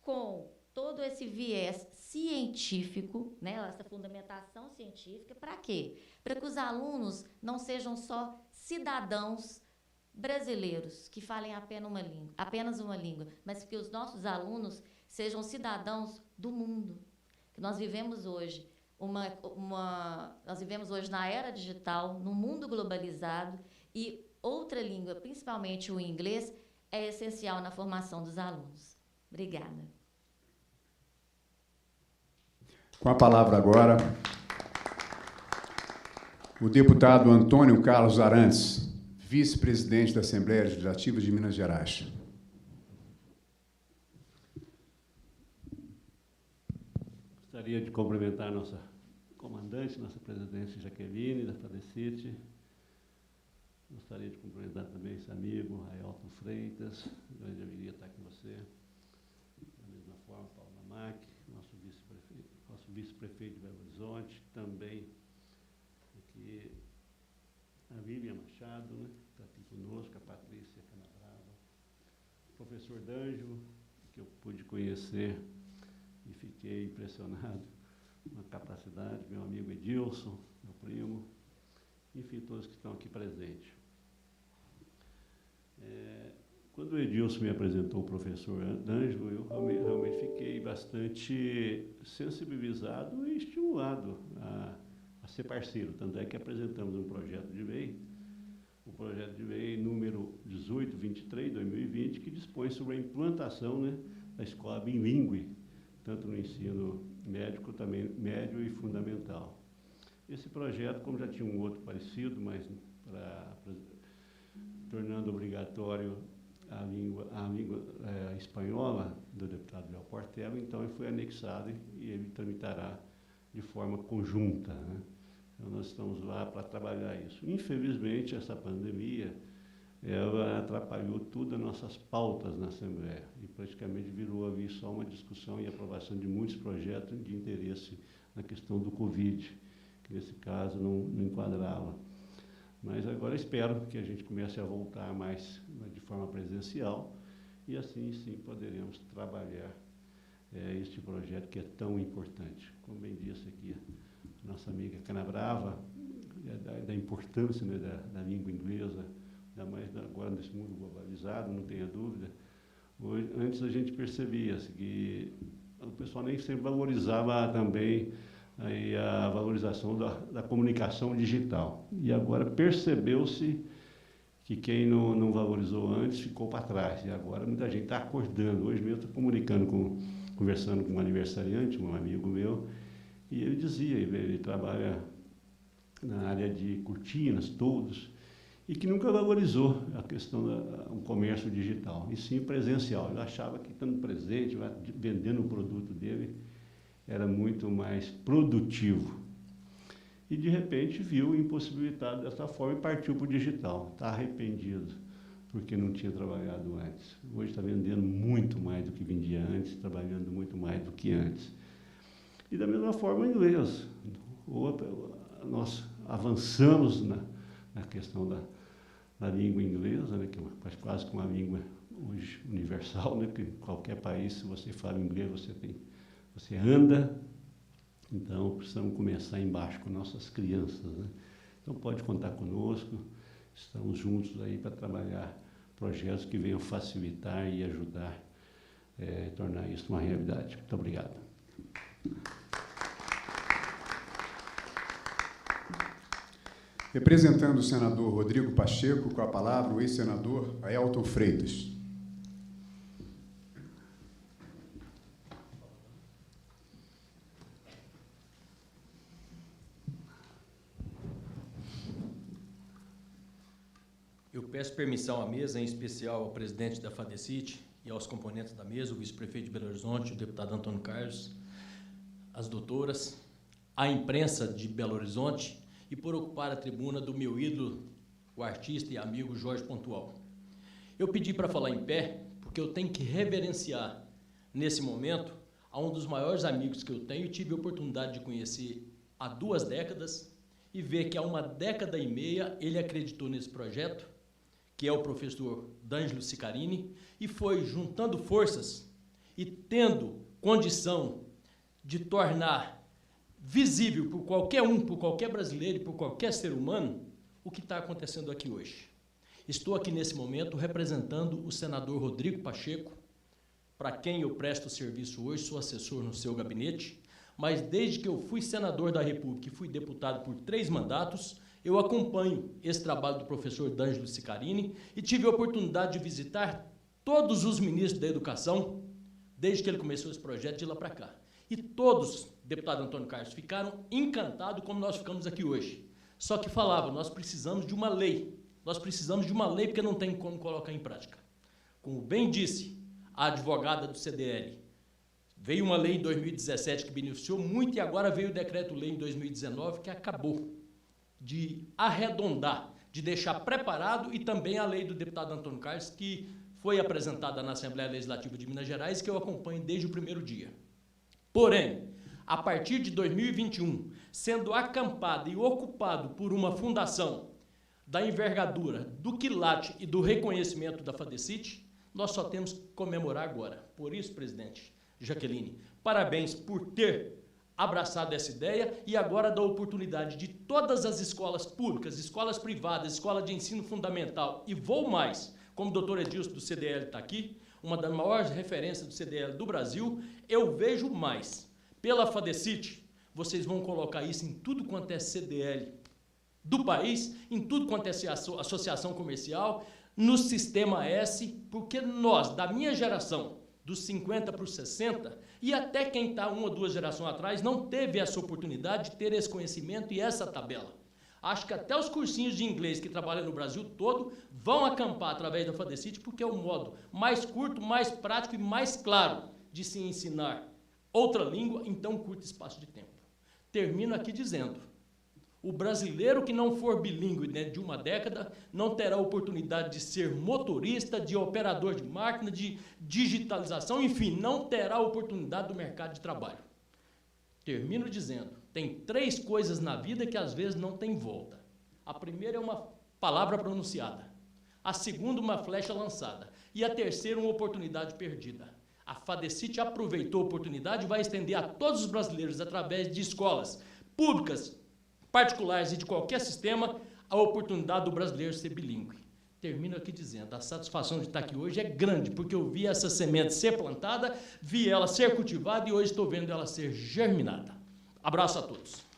com todo esse viés científico, né, essa fundamentação científica, para quê? Para que os alunos não sejam só cidadãos brasileiros que falem apenas uma língua, mas que os nossos alunos sejam cidadãos do mundo. Que nós vivemos hoje nós vivemos hoje na era digital, no mundo globalizado, e outra língua, principalmente o inglês, é essencial na formação dos alunos. Obrigada. Com a palavra agora, o deputado Antônio Carlos Arantes, vice-presidente da Assembleia Legislativa de Minas Gerais. Gostaria de cumprimentar a nossa comandante, nossa presidente Jaqueline, da FADECIT. Gostaria de cumprimentar também esse amigo, Ailton Freitas, grande alegria estar com você. Da mesma forma, Paulo Mamac, nosso vice-prefeito de Belo Horizonte, também aqui a Vivian Machado, né, que está aqui conosco, a Patrícia Canabrava, o professor D'Angelo, que eu pude conhecer e fiquei impressionado com a capacidade, meu amigo Edilson, meu primo, enfim, todos que estão aqui presentes. Quando o Edilson me apresentou o professor D'Angelo, eu realmente fiquei bastante sensibilizado e estimulado a ser parceiro. Tanto é que apresentamos um projeto de lei, o projeto de lei número 1823/2020, que dispõe sobre a implantação, né, da escola bilíngue, tanto no ensino médio, também médio e fundamental. Esse projeto, como já tinha um outro parecido, mas tornando obrigatório a língua espanhola do deputado Léo Portela, então ele foi anexado e ele tramitará de forma conjunta, né? Então nós estamos lá para trabalhar isso. Infelizmente, essa pandemia ela atrapalhou todas as nossas pautas na Assembleia e praticamente virou ali só uma discussão e aprovação de muitos projetos de interesse na questão do Covid, que nesse caso não enquadrava. Mas agora espero que a gente comece a voltar mais de forma presencial e assim sim poderemos trabalhar este projeto que é tão importante. Como bem disse aqui a nossa amiga Canabrava, da importância, né, da língua inglesa, ainda mais agora nesse mundo globalizado, não tenha dúvida. Antes a gente percebia que o pessoal nem sempre valorizava também aí a valorização da comunicação digital. E agora percebeu-se que quem não valorizou antes ficou para trás. E agora muita gente está acordando. Hoje mesmo estou conversando com um aniversariante, um amigo meu, e ele dizia, ele trabalha na área de cortinas, toldos, e que nunca valorizou a questão do comércio digital, e sim presencial. Ele achava que estando presente, vendendo o produto dele, era muito mais produtivo. E, de repente, viu impossibilitado dessa forma e partiu para o digital. Está arrependido, porque não tinha trabalhado antes. Hoje está vendendo muito mais do que vendia antes, trabalhando muito mais do que antes. E, da mesma forma, o inglês. Nós avançamos na questão da língua inglesa, né, que é quase que uma língua hoje universal, né, que em qualquer país, se você fala inglês, você anda. Então, precisamos começar embaixo com nossas crianças, né? Então, pode contar conosco, estamos juntos aí para trabalhar projetos que venham facilitar e ajudar a tornar isso uma realidade. Muito obrigado. Representando o senador Rodrigo Pacheco, com a palavra o ex-senador Aelton Freitas. Eu peço permissão à mesa, em especial ao presidente da FADECIT e aos componentes da mesa, o vice-prefeito de Belo Horizonte, o deputado Antônio Carlos, as doutoras, a imprensa de Belo Horizonte, e por ocupar a tribuna do meu ídolo, o artista e amigo Jorge Pontual. Eu pedi para falar em pé, porque eu tenho que reverenciar, nesse momento, a um dos maiores amigos que eu tenho, e tive a oportunidade de conhecer há 2 décadas, e ver que há 1 década e meia ele acreditou nesse projeto, que é o professor D'Angelo Sicarini, e foi juntando forças e tendo condição de tornar visível por qualquer um, por qualquer brasileiro e por qualquer ser humano, o que está acontecendo aqui hoje. Estou aqui nesse momento representando o senador Rodrigo Pacheco, para quem eu presto serviço hoje, sou assessor no seu gabinete, mas desde que eu fui senador da República e fui deputado por 3 mandatos, eu acompanho esse trabalho do professor D'Angelo Sicarini e tive a oportunidade de visitar todos os ministros da educação, desde que ele começou esse projeto, de lá para cá. E todos, deputado Antônio Carlos, ficaram encantados como nós ficamos aqui hoje. Só que falavam, nós precisamos de uma lei. Nós precisamos de uma lei porque não tem como colocar em prática. Como bem disse a advogada do CDL, veio uma lei em 2017 que beneficiou muito e agora veio o decreto-lei em 2019 que acabou de arredondar, de deixar preparado, e também a lei do deputado Antônio Carlos, que foi apresentada na Assembleia Legislativa de Minas Gerais, que eu acompanho desde o primeiro dia. Porém, a partir de 2021, sendo acampado e ocupado por uma fundação da envergadura, do quilate e do reconhecimento da FADECIT, nós só temos que comemorar agora. Por isso, presidente Jaqueline, parabéns por ter abraçado essa ideia e agora dá a oportunidade de todas as escolas públicas, escolas privadas, escola de ensino fundamental e vou mais, como o doutor Edilson do CDL está aqui, uma das maiores referências do CDL do Brasil, eu vejo mais. Pela FADECIT, vocês vão colocar isso em tudo quanto é CDL do país, em tudo quanto é associação comercial, no Sistema S, porque nós, da minha geração, dos 50 para os 60, e até quem está 1 ou 2 gerações atrás, não teve essa oportunidade de ter esse conhecimento e essa tabela. Acho que até os cursinhos de inglês que trabalham no Brasil todo vão acampar através da FADECIT, porque é o modo mais curto, mais prático e mais claro de se ensinar outra língua em tão curto espaço de tempo. Termino aqui dizendo, O brasileiro que não for bilíngue dentro de uma década não terá oportunidade de ser motorista, de operador de máquina, de digitalização, enfim, não terá oportunidade do mercado de trabalho. Termino dizendo, tem 3 coisas na vida que às vezes não tem volta. A primeira é uma palavra pronunciada, a segunda uma flecha lançada e a terceira uma oportunidade perdida. A FADECIT aproveitou a oportunidade e vai estender a todos os brasileiros, através de escolas públicas, particulares e de qualquer sistema, a oportunidade do brasileiro ser bilíngue. Termino aqui dizendo, a satisfação de estar aqui hoje é grande, porque eu vi essa semente ser plantada, vi ela ser cultivada e hoje estou vendo ela ser germinada. Abraço a todos.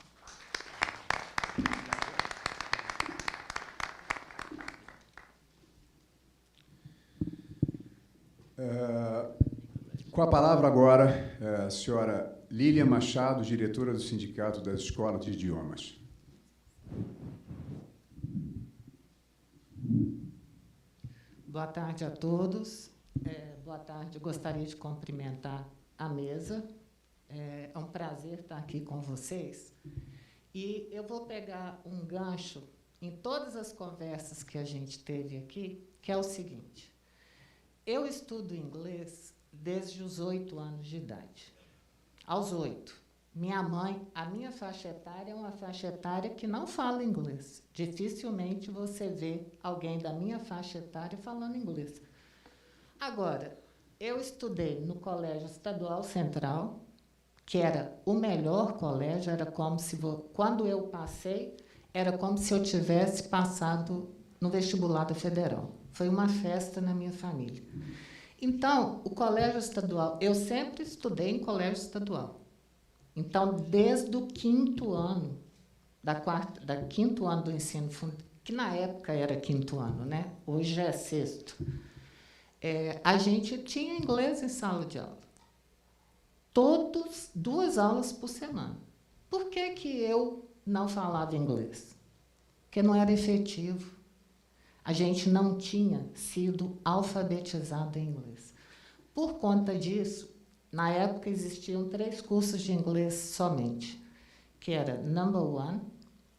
Com a palavra agora, a senhora Lília Machado, diretora do Sindicato das Escolas de Idiomas. Boa tarde a todos. Boa tarde, gostaria de cumprimentar a mesa. É um prazer estar aqui com vocês. E eu vou pegar um gancho em todas as conversas que a gente teve aqui, que é o seguinte. Eu estudo inglês desde os 8 anos de idade. Aos 8. Minha mãe, a minha faixa etária é uma faixa etária que não fala inglês. Dificilmente você vê alguém da minha faixa etária falando inglês. Agora, eu estudei no Colégio Estadual Central, que era o melhor colégio, era como se, quando eu passei, era como se eu tivesse passado no vestibular da Federal. Foi uma festa na minha família. Então, o colégio estadual, eu sempre estudei em colégio estadual. Então, desde o 5º ano, quinto ano do ensino fundamental, que na época era 5º ano, né? Hoje é 6º, a gente tinha inglês em sala de aula. 2 aulas por semana. Por que eu não falava inglês? Porque não era efetivo. A gente não tinha sido alfabetizado em inglês. Por conta disso, na época existiam 3 cursos de inglês somente, que era Number 1,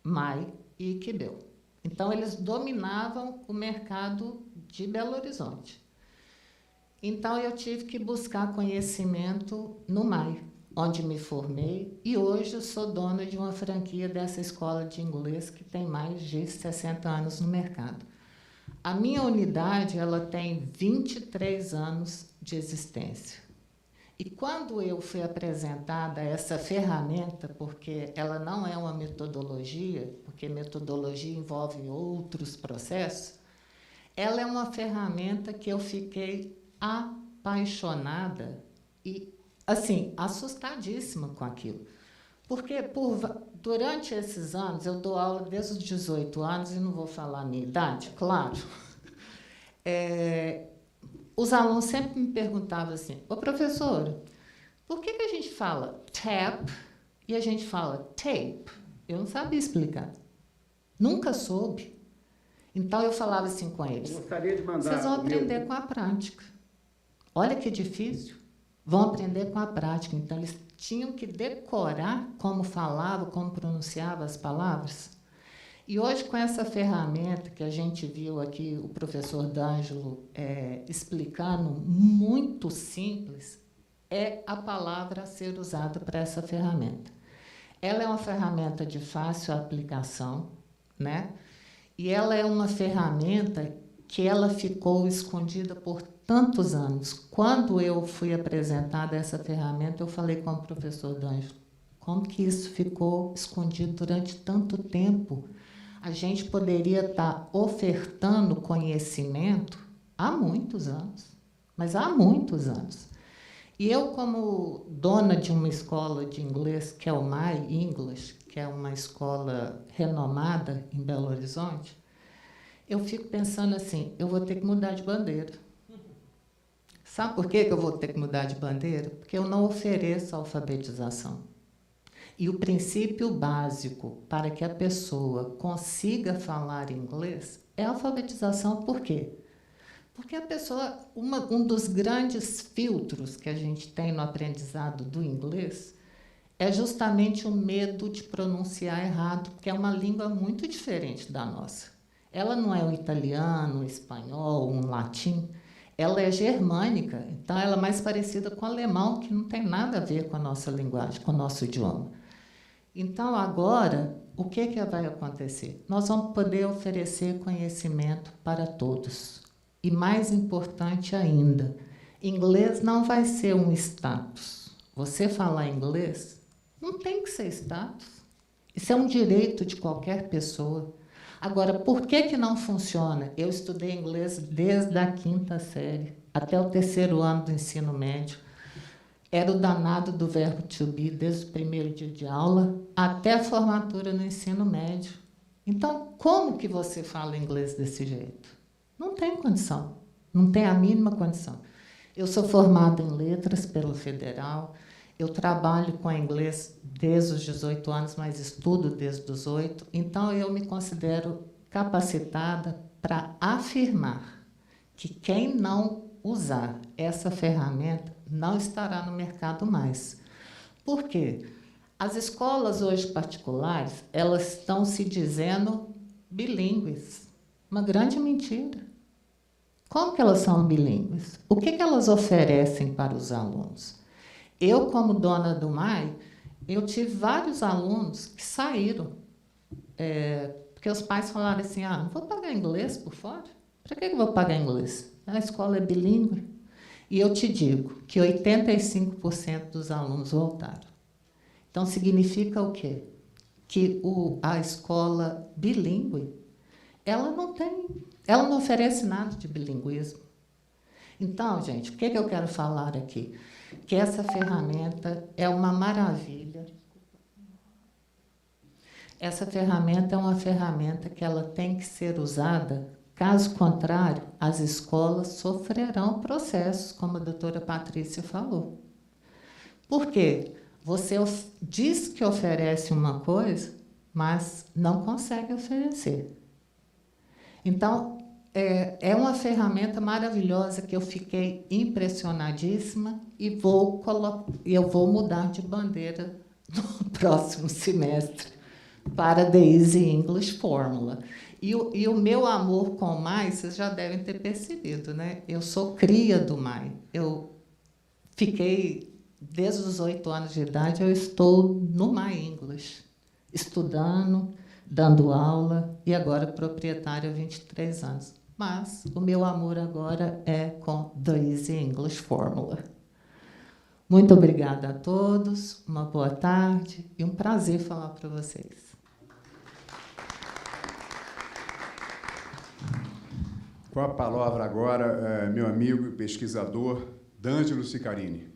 MAI e Iquibel. Então, eles dominavam o mercado de Belo Horizonte. Então, eu tive que buscar conhecimento no MAI, onde me formei, e hoje eu sou dona de uma franquia dessa escola de inglês que tem mais de 60 anos no mercado. A minha unidade ela tem 23 anos de existência. E quando eu fui apresentada essa ferramenta, porque ela não é uma metodologia, porque metodologia envolve outros processos, ela é uma ferramenta que eu fiquei apaixonada e, assim, assustadíssima com aquilo. Porque durante esses anos, eu dou aula desde os 18 anos, e não vou falar a minha idade, claro. Os alunos sempre me perguntavam assim, ô professora, por que a gente fala tap e a gente fala tape? Eu não sabia explicar. Nunca soube. Então, eu falava assim com eles, vocês vão aprender com a prática. Olha que difícil. Vão aprender com a prática. Então, eles tinham que decorar como falava, como pronunciava as palavras. E hoje, com essa ferramenta que a gente viu aqui, o professor D'Angelo explicando, muito simples, é a palavra a ser usada para essa ferramenta. Ela é uma ferramenta de fácil aplicação, né? E ela é uma ferramenta que ela ficou escondida por tantos anos. Quando eu fui apresentada essa ferramenta, eu falei com o professor D'Angelo, como que isso ficou escondido durante tanto tempo? A gente poderia estar ofertando conhecimento há muitos anos, mas há muitos anos. E eu, como dona de uma escola de inglês, que é o My English, que é uma escola renomada em Belo Horizonte, eu fico pensando assim, eu vou ter que mudar de bandeira. Sabe por que eu vou ter que mudar de bandeira? Porque eu não ofereço alfabetização. E o princípio básico para que a pessoa consiga falar inglês é a alfabetização. Por quê? Porque a pessoa, um dos grandes filtros que a gente tem no aprendizado do inglês é justamente o medo de pronunciar errado, porque é uma língua muito diferente da nossa. Ela não é um italiano, um espanhol, um latim. Ela é germânica, então ela é mais parecida com o alemão, que não tem nada a ver com a nossa linguagem, com o nosso idioma. Então, agora, o que vai acontecer? Nós vamos poder oferecer conhecimento para todos. E, mais importante ainda, inglês não vai ser um status. Você falar inglês não tem que ser status. Isso é um direito de qualquer pessoa. Agora, por que não funciona? Eu estudei inglês desde a 5ª série até o 3º ano do ensino médio. Era o danado do verbo to be, desde o primeiro dia de aula até a formatura no ensino médio. Então, como que você fala inglês desse jeito? Não tem condição, não tem a mínima condição. Eu sou formada em letras pelo Federal, eu trabalho com inglês desde os 18 anos, mas estudo desde os 8, então eu me considero capacitada para afirmar que quem não usar essa ferramenta não estará no mercado mais. Por quê? As escolas hoje particulares, elas estão se dizendo bilíngues. Uma grande mentira. Como que elas são bilíngues? O que elas oferecem para os alunos? Eu, como dona do MAI, eu tive vários alunos que saíram, porque os pais falaram assim, não vou pagar inglês por fora? Para que eu vou pagar inglês? A escola é bilíngue. E eu te digo que 85% dos alunos voltaram. Então, significa o quê? Que a escola bilíngue, ela não oferece nada de bilinguismo. Então, gente, o que eu quero falar aqui? Que essa ferramenta é uma maravilha. Essa ferramenta é uma ferramenta que ela tem que ser usada. Caso contrário, as escolas sofrerão processos, como a doutora Patrícia falou. Por quê? Você diz que oferece uma coisa, mas não consegue oferecer. Então, é uma ferramenta maravilhosa que eu fiquei impressionadíssima e eu vou mudar de bandeira no próximo semestre para The Easy English Formula. E o meu amor com o MAI, vocês já devem ter percebido, né? Eu sou cria do MAI. Eu fiquei, desde os 8 anos de idade, eu estou no MAI English, estudando, dando aula, e agora proprietária há 23 anos. Mas o meu amor agora é com The Easy English Formula. Muito obrigada a todos, uma boa tarde e um prazer falar para vocês. Com a palavra agora, meu amigo e pesquisador, D'Angelo Sicarini.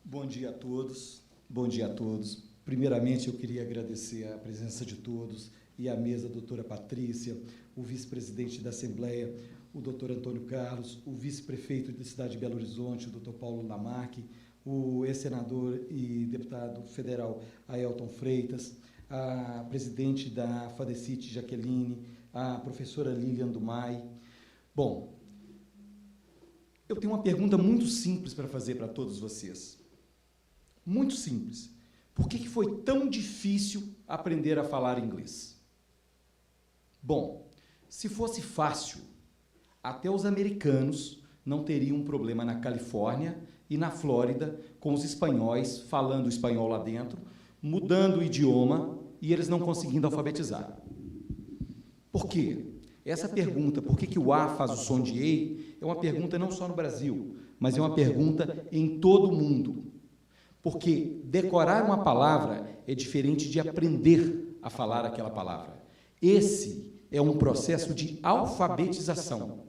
Bom dia a todos, bom dia a todos. Primeiramente, eu queria agradecer a presença de todos e a mesa, a doutora Patrícia, o vice-presidente da Assembleia, o doutor Antônio Carlos, o vice-prefeito da cidade de Belo Horizonte, o doutor Paulo Lamarque, o ex-senador e deputado federal Aelton Freitas, a presidente da FADECIT, Jaqueline, a professora Lilian do MAI. Bom, eu tenho uma pergunta muito simples para fazer para todos vocês. Muito simples. Por que foi tão difícil aprender a falar inglês? Bom, se fosse fácil, até os americanos não teriam um problema na Califórnia e na Flórida com os espanhóis falando espanhol lá dentro, mudando o idioma e eles não conseguindo alfabetizar. Por quê? Essa pergunta, por que o A faz o som de EI, é uma pergunta não só no Brasil, mas é uma pergunta em todo o mundo. Porque decorar uma palavra é diferente de aprender a falar aquela palavra. Esse é um processo de alfabetização.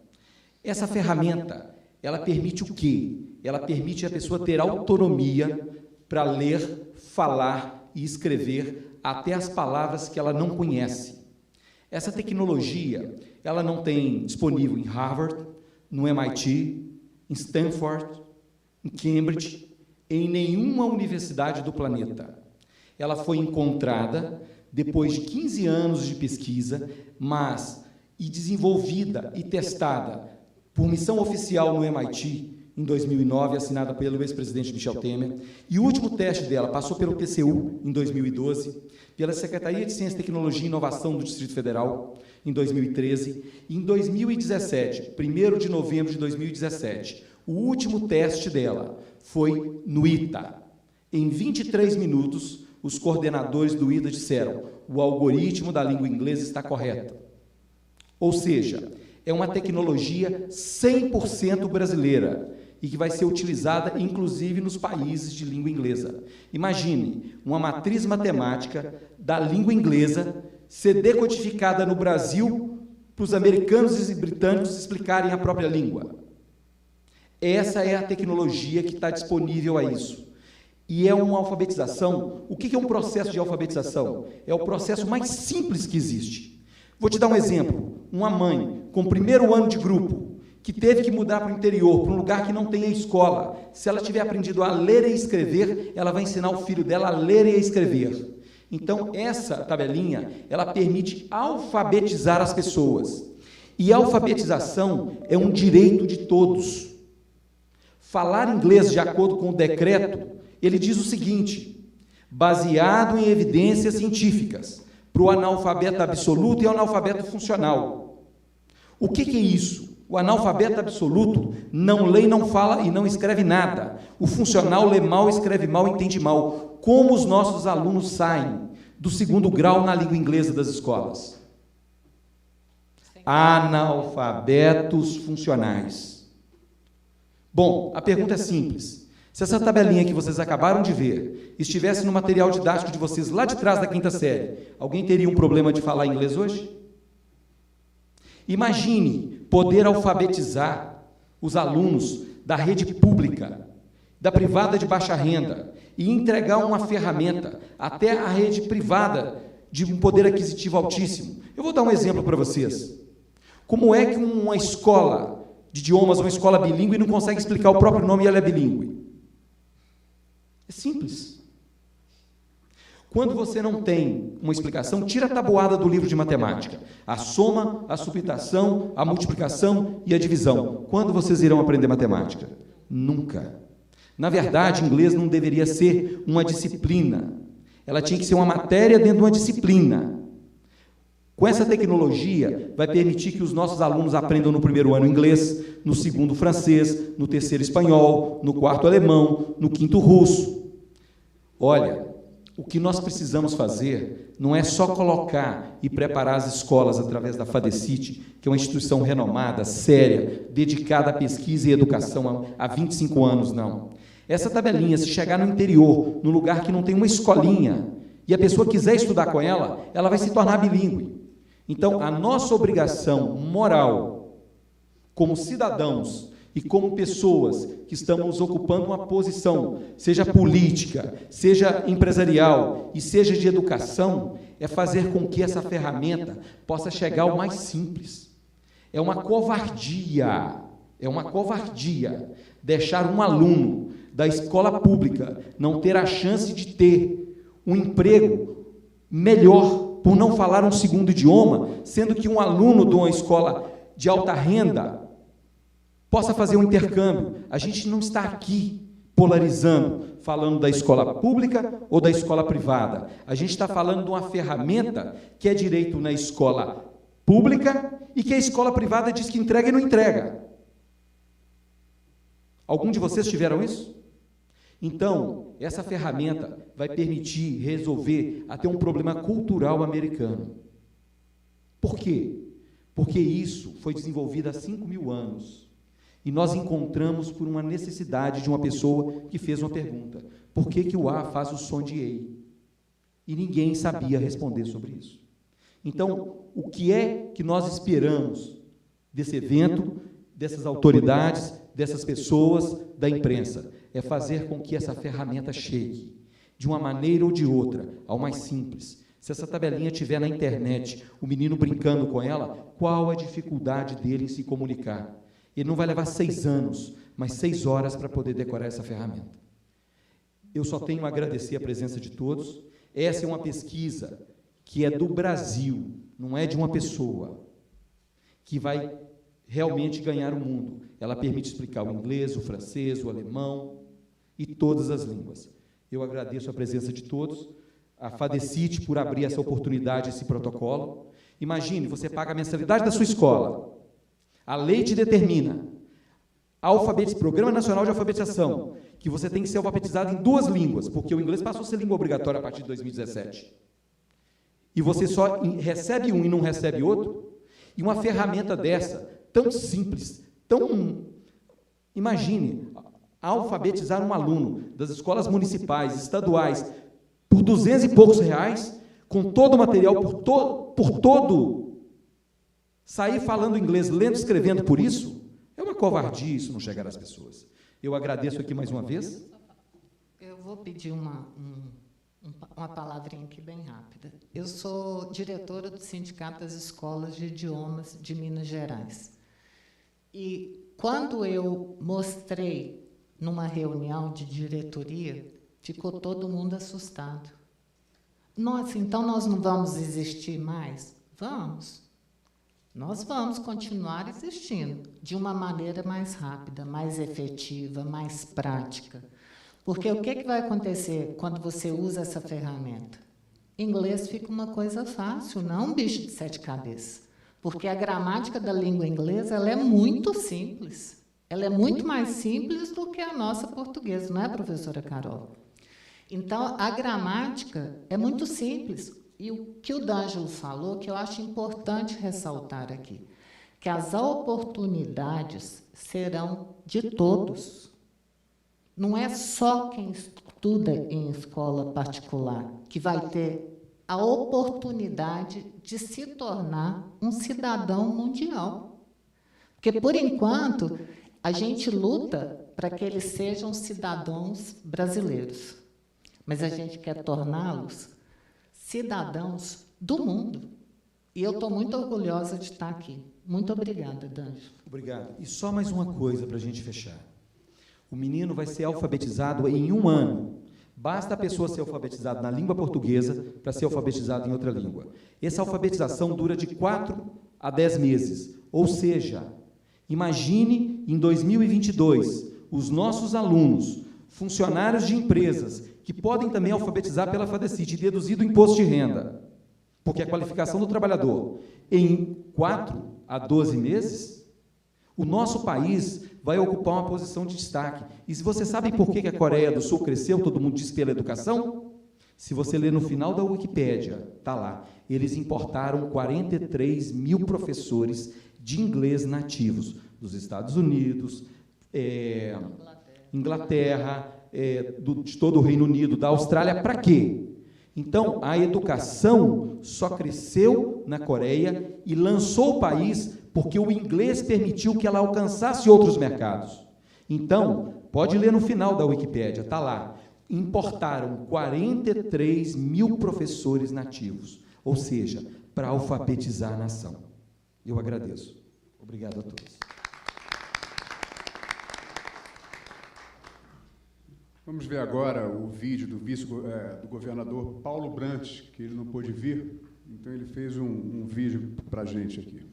Essa ferramenta, ela permite o quê? Ela permite a pessoa ter autonomia para ler, falar e escrever até as palavras que ela não conhece. Essa tecnologia, ela não tem disponível em Harvard, no MIT, em Stanford, em Cambridge, em nenhuma universidade do planeta. Ela foi encontrada depois de 15 anos de pesquisa, e desenvolvida e testada por missão oficial no MIT, em 2009, assinada pelo ex-presidente Michel Temer, e o último teste dela passou pelo TCU, em 2012, pela Secretaria de Ciência, Tecnologia e Inovação do Distrito Federal, em 2013, e em 2017, 1º de novembro de 2017, o último teste dela foi no ITA. Em 23 minutos, os coordenadores do ITA disseram: o algoritmo da língua inglesa está correto. Ou seja, é uma tecnologia 100% brasileira e que vai ser utilizada, inclusive, nos países de língua inglesa. Imagine uma matriz matemática da língua inglesa ser decodificada no Brasil para os americanos e britânicos explicarem a própria língua. Essa é a tecnologia que está disponível a isso. E é uma alfabetização. O que é um processo de alfabetização? É o processo mais simples que existe. Vou te dar um exemplo. Uma mãe com o 1º ano de grupo, que teve que mudar para o interior, para um lugar que não tem a escola. Se ela tiver aprendido a ler e escrever, ela vai ensinar o filho dela a ler e a escrever. Então, essa tabelinha, ela permite alfabetizar as pessoas. E a alfabetização é um direito de todos. Falar inglês de acordo com o decreto, ele diz o seguinte: baseado em evidências científicas, para o analfabeto absoluto e analfabeto funcional. O que é isso? O analfabeto absoluto não lê, não fala e não escreve nada. O funcional lê mal, escreve mal, entende mal. Como os nossos alunos saem do 2º grau na língua inglesa das escolas? Analfabetos funcionais. Bom, a pergunta é simples. Se essa tabelinha que vocês acabaram de ver estivesse no material didático de vocês lá de trás da 5ª série, alguém teria um problema de falar inglês hoje? Imagine poder alfabetizar os alunos da rede pública, da privada de baixa renda, e entregar uma ferramenta até a rede privada de um poder aquisitivo altíssimo. Eu vou dar um exemplo para vocês. Como é que uma escola de idiomas, uma escola bilíngue, não consegue explicar o próprio nome e ela é bilíngue? É simples. Quando você não tem uma explicação, tira a tabuada do livro de matemática. A soma, a subtração, a multiplicação e a divisão. Quando vocês irão aprender matemática? Nunca. Na verdade, inglês não deveria ser uma disciplina. Ela tinha que ser uma matéria dentro de uma disciplina. Com essa tecnologia, vai permitir que os nossos alunos aprendam no 1º ano inglês, no 2º francês, no 3º espanhol, no 4º alemão, no 5º russo. Olha, o que nós precisamos fazer não é só colocar e preparar as escolas através da FADECIT, que é uma instituição renomada, séria, dedicada à pesquisa e educação há 25 anos, não. Essa tabelinha, se chegar no interior, num lugar que não tem uma escolinha, e a pessoa quiser estudar com ela, ela vai se tornar bilíngue. Então, a nossa obrigação moral, como cidadãos e como pessoas que estamos ocupando uma posição, seja política, seja empresarial e seja de educação, é fazer com que essa ferramenta possa chegar ao mais simples. É uma covardia deixar um aluno da escola pública não ter a chance de ter um emprego melhor por não falar um 2º idioma, sendo que um aluno de uma escola de alta renda possa fazer um intercâmbio. A gente não está aqui polarizando, falando da escola pública ou da escola privada. A gente está falando de uma ferramenta que é direito na escola pública e que a escola privada diz que entrega e não entrega. Algum de vocês tiveram isso? Então, essa ferramenta vai permitir resolver até um problema cultural americano. Por quê? Porque isso foi desenvolvido há 5.000 anos. E nós encontramos por uma necessidade de uma pessoa que fez uma pergunta. Por que o A faz o som de EI? E ninguém sabia responder sobre isso. Então, o que é que nós esperamos desse evento, dessas autoridades, dessas pessoas, da imprensa? É fazer com que essa ferramenta chegue, de uma maneira ou de outra, ao mais simples. Se essa tabelinha estiver na internet, o menino brincando com ela, qual a dificuldade dele em se comunicar? Ele não vai levar 6 anos, mas 6 horas para poder decorar essa ferramenta. eu só tenho a agradecer a presença de todos. Essa é uma pesquisa que é do Brasil, não é de uma pessoa, que vai realmente ganhar o mundo. Ela permite explicar o inglês, o francês, o alemão e todas as línguas. Eu agradeço a presença de todos, a FADECIT por abrir essa oportunidade, esse protocolo. Imagine, você paga a mensalidade da sua escola, a lei te determina, Programa Nacional de Alfabetização, que você tem que ser alfabetizado em 2 línguas, porque o inglês passou a ser língua obrigatória a partir de 2017. E você só recebe um e não recebe outro, e uma ferramenta dessa, tão simples, tão... Imagine, alfabetizar um aluno das escolas municipais, estaduais, por 200 e poucos reais, com todo o material, por todo, sair falando inglês, lendo e escrevendo por isso, é uma covardia isso não chegar às pessoas. Eu agradeço aqui mais uma vez. Eu vou pedir uma palavrinha aqui bem rápida. Eu sou diretora do Sindicato das Escolas de Idiomas de Minas Gerais. E, quando eu mostrei numa reunião de diretoria, ficou todo mundo assustado. Nossa, então nós não vamos existir mais? Vamos. Nós vamos continuar existindo de uma maneira mais rápida, mais efetiva, mais prática. Porque o que vai acontecer quando você usa essa ferramenta? Inglês fica uma coisa fácil, não um bicho de 7 cabeças. Porque a gramática da língua inglesa ela é muito simples. Ela é muito mais simples do que a nossa portuguesa, não é, professora Carol? Então, a gramática é muito simples. E o que o D'Angelo falou, que eu acho importante ressaltar aqui, que as oportunidades serão de todos. Não é só quem estuda em escola particular que vai ter a oportunidade de se tornar um cidadão mundial. Porque, por enquanto, a gente luta para que eles sejam cidadãos brasileiros, mas a gente quer torná-los cidadãos do mundo. E eu estou muito orgulhosa de estar aqui. Muito obrigada, D'Angelo. Obrigado. E só mais uma coisa para a gente fechar. O menino vai ser alfabetizado em 1 ano. Basta a pessoa ser alfabetizada na língua portuguesa para ser alfabetizado em outra língua. Essa alfabetização dura de 4 a 10 meses. Ou seja, imagine em 2022 os nossos alunos, funcionários de empresas, que podem também alfabetizar pela FADECIT e deduzir do imposto de renda, porque a qualificação do trabalhador, em 4 a 12 meses, o nosso país vai ocupar uma posição de destaque. E se você sabe por que a Coreia do Sul cresceu, todo mundo diz pela educação? Se você ler no final da Wikipédia, está lá, eles importaram 43 mil professores de inglês nativos dos Estados Unidos, Inglaterra, de todo o Reino Unido, da Austrália, para quê? Então, a educação só cresceu na Coreia e lançou o país porque o inglês permitiu que ela alcançasse outros mercados. Então, pode ler no final da Wikipédia, está lá. Importaram 43 mil professores nativos, ou seja, para alfabetizar a nação. Eu agradeço. Obrigado a todos. Vamos ver agora o vídeo do do governador Paulo Brantes, que ele não pôde vir, então ele fez um vídeo para a gente aqui.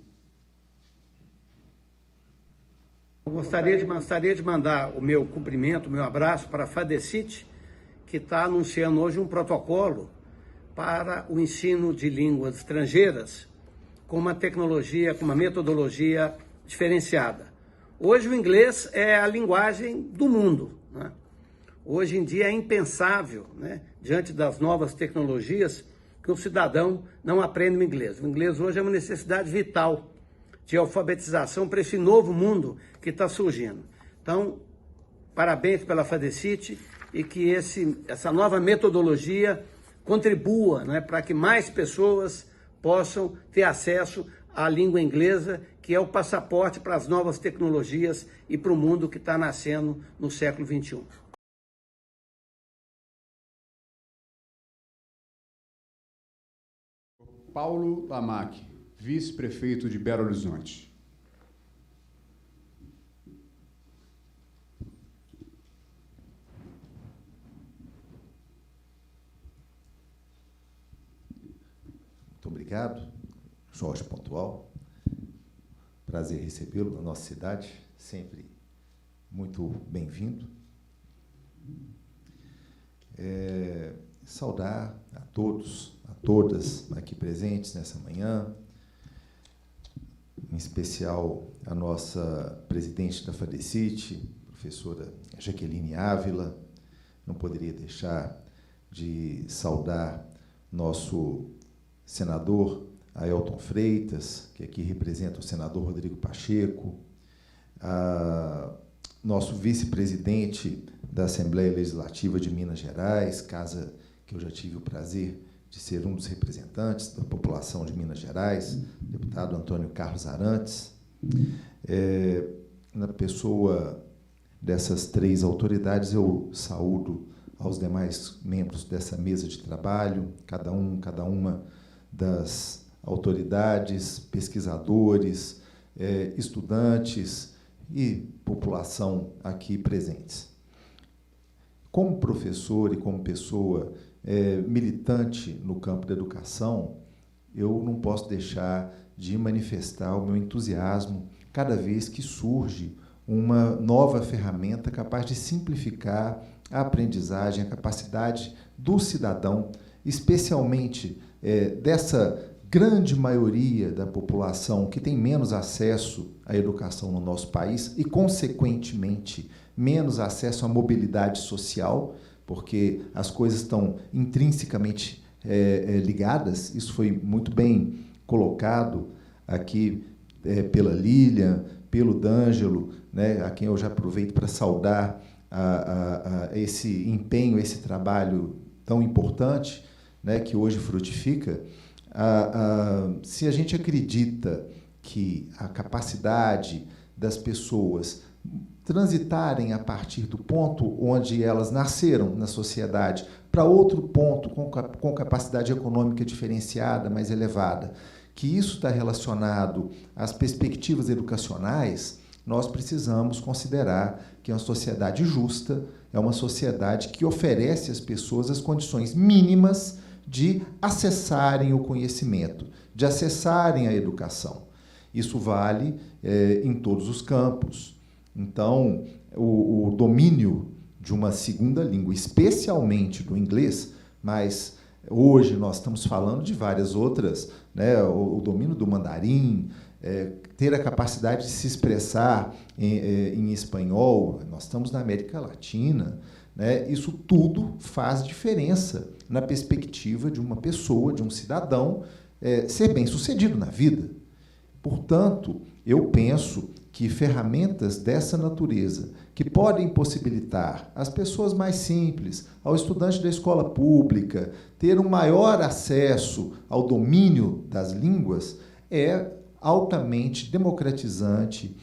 Eu gostaria de mandar o meu cumprimento, o meu abraço para a FADECIT, que está anunciando hoje um protocolo para o ensino de línguas estrangeiras com uma tecnologia, com uma metodologia diferenciada. Hoje o inglês é a linguagem do mundo, né? Hoje em dia é impensável, né, diante das novas tecnologias, que o cidadão não aprenda o inglês. O inglês hoje é uma necessidade vital de alfabetização para esse novo mundo que está surgindo. Então, parabéns pela FADECIT e que essa nova metodologia contribua, né, para que mais pessoas possam ter acesso à língua inglesa, que é o passaporte para as novas tecnologias e para o mundo que está nascendo no século XXI. Paulo Lamaque, vice-prefeito de Belo Horizonte. obrigado, Jorge Pontual. Prazer recebê-lo na nossa cidade, sempre muito bem-vindo. Saudar a todos, a todas aqui presentes nessa manhã, em especial a nossa presidente da FADECIT, professora Jaqueline Ávila. Não poderia deixar de saudar nosso senador Aelton Freitas, que aqui representa o senador Rodrigo Pacheco, nosso vice-presidente da Assembleia Legislativa de Minas Gerais, casa que eu já tive o prazer de ser um dos representantes da população de Minas Gerais, deputado Antônio Carlos Arantes. Na pessoa dessas três autoridades, eu saúdo aos demais membros dessa mesa de trabalho, cada uma das autoridades, pesquisadores, estudantes e população aqui presentes. Como professor e como pessoa militante no campo da educação, eu não posso deixar de manifestar o meu entusiasmo cada vez que surge uma nova ferramenta capaz de simplificar a aprendizagem, a capacidade do cidadão, especialmente dessa grande maioria da população que tem menos acesso à educação no nosso país e, consequentemente, menos acesso à mobilidade social, porque as coisas estão intrinsecamente ligadas. Isso foi muito bem colocado aqui pela Lilian, pelo D'Angelo, né, a quem eu já aproveito para saudar esse empenho, esse trabalho tão importante, né, que hoje frutifica. Se a gente acredita que a capacidade das pessoas transitarem a partir do ponto onde elas nasceram na sociedade para outro ponto com capacidade econômica diferenciada, mais elevada, que isso está relacionado às perspectivas educacionais, nós precisamos considerar que é uma sociedade justa, é uma sociedade que oferece às pessoas as condições mínimas de acessarem o conhecimento, de acessarem a educação. Isso vale em todos os campos. Então, o domínio de uma segunda língua, especialmente do inglês, mas hoje nós estamos falando de várias outras, né? O domínio do mandarim, ter a capacidade de se expressar em espanhol, nós estamos na América Latina, né? Isso tudo faz diferença na perspectiva de uma pessoa, de um cidadão, ser bem-sucedido na vida. Portanto, eu penso que ferramentas dessa natureza, que podem possibilitar às pessoas mais simples, ao estudante da escola pública, ter um maior acesso ao domínio das línguas, é altamente democratizante,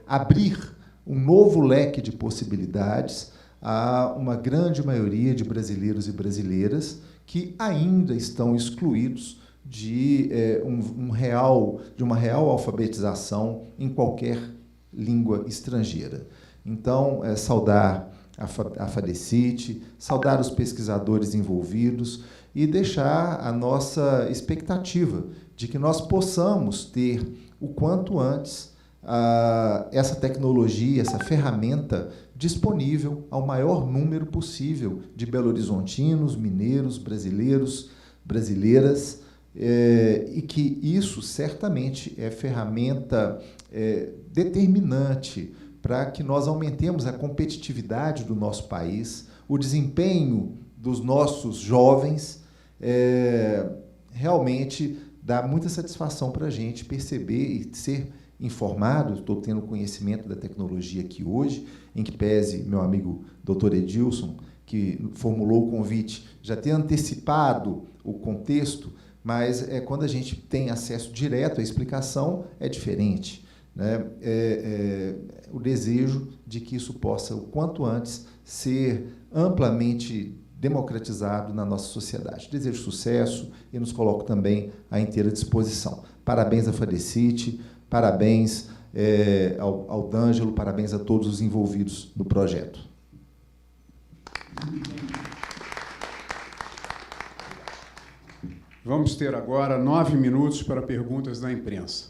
abrir um novo leque de possibilidades a uma grande maioria de brasileiros e brasileiras que ainda estão excluídos de uma real alfabetização em qualquer língua estrangeira. Então, saudar a FADECIT, saudar os pesquisadores envolvidos e deixar a nossa expectativa de que nós possamos ter, o quanto antes, essa tecnologia, essa ferramenta disponível ao maior número possível de belo-horizontinos, mineiros, brasileiros, brasileiras, e que isso certamente é ferramenta determinante para que nós aumentemos a competitividade do nosso país, o desempenho dos nossos jovens. Realmente dá muita satisfação para a gente perceber e ser informado. Estou tendo conhecimento da tecnologia aqui hoje, em que pese meu amigo Dr. Edilson, que formulou o convite, já ter antecipado o contexto, mas quando a gente tem acesso direto à explicação, é diferente, né? O desejo de que isso possa, o quanto antes, ser amplamente democratizado na nossa sociedade. Desejo sucesso e nos coloco também à inteira disposição. Parabéns à FADECIT, parabéns ao D'Angelo, parabéns a todos os envolvidos no projeto. Vamos ter agora 9 minutos para perguntas da imprensa.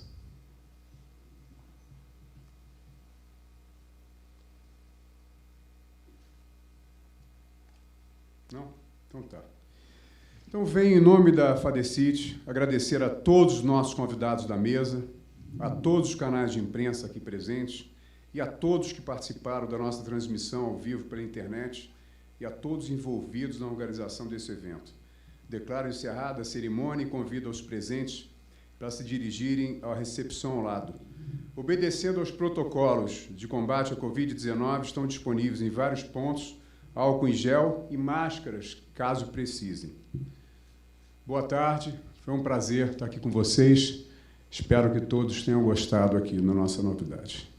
Não? Então tá. Então venho, em nome da FADECIT, agradecer a todos os nossos convidados da mesa, a todos os canais de imprensa aqui presentes e a todos que participaram da nossa transmissão ao vivo pela internet e a todos envolvidos na organização desse evento. Declaro encerrada a cerimônia e convido aos presentes para se dirigirem à recepção ao lado. Obedecendo aos protocolos de combate à Covid-19, estão disponíveis em vários pontos álcool em gel e máscaras, caso precisem. Boa tarde, foi um prazer estar aqui com vocês. Espero que todos tenham gostado aqui na nossa novidade.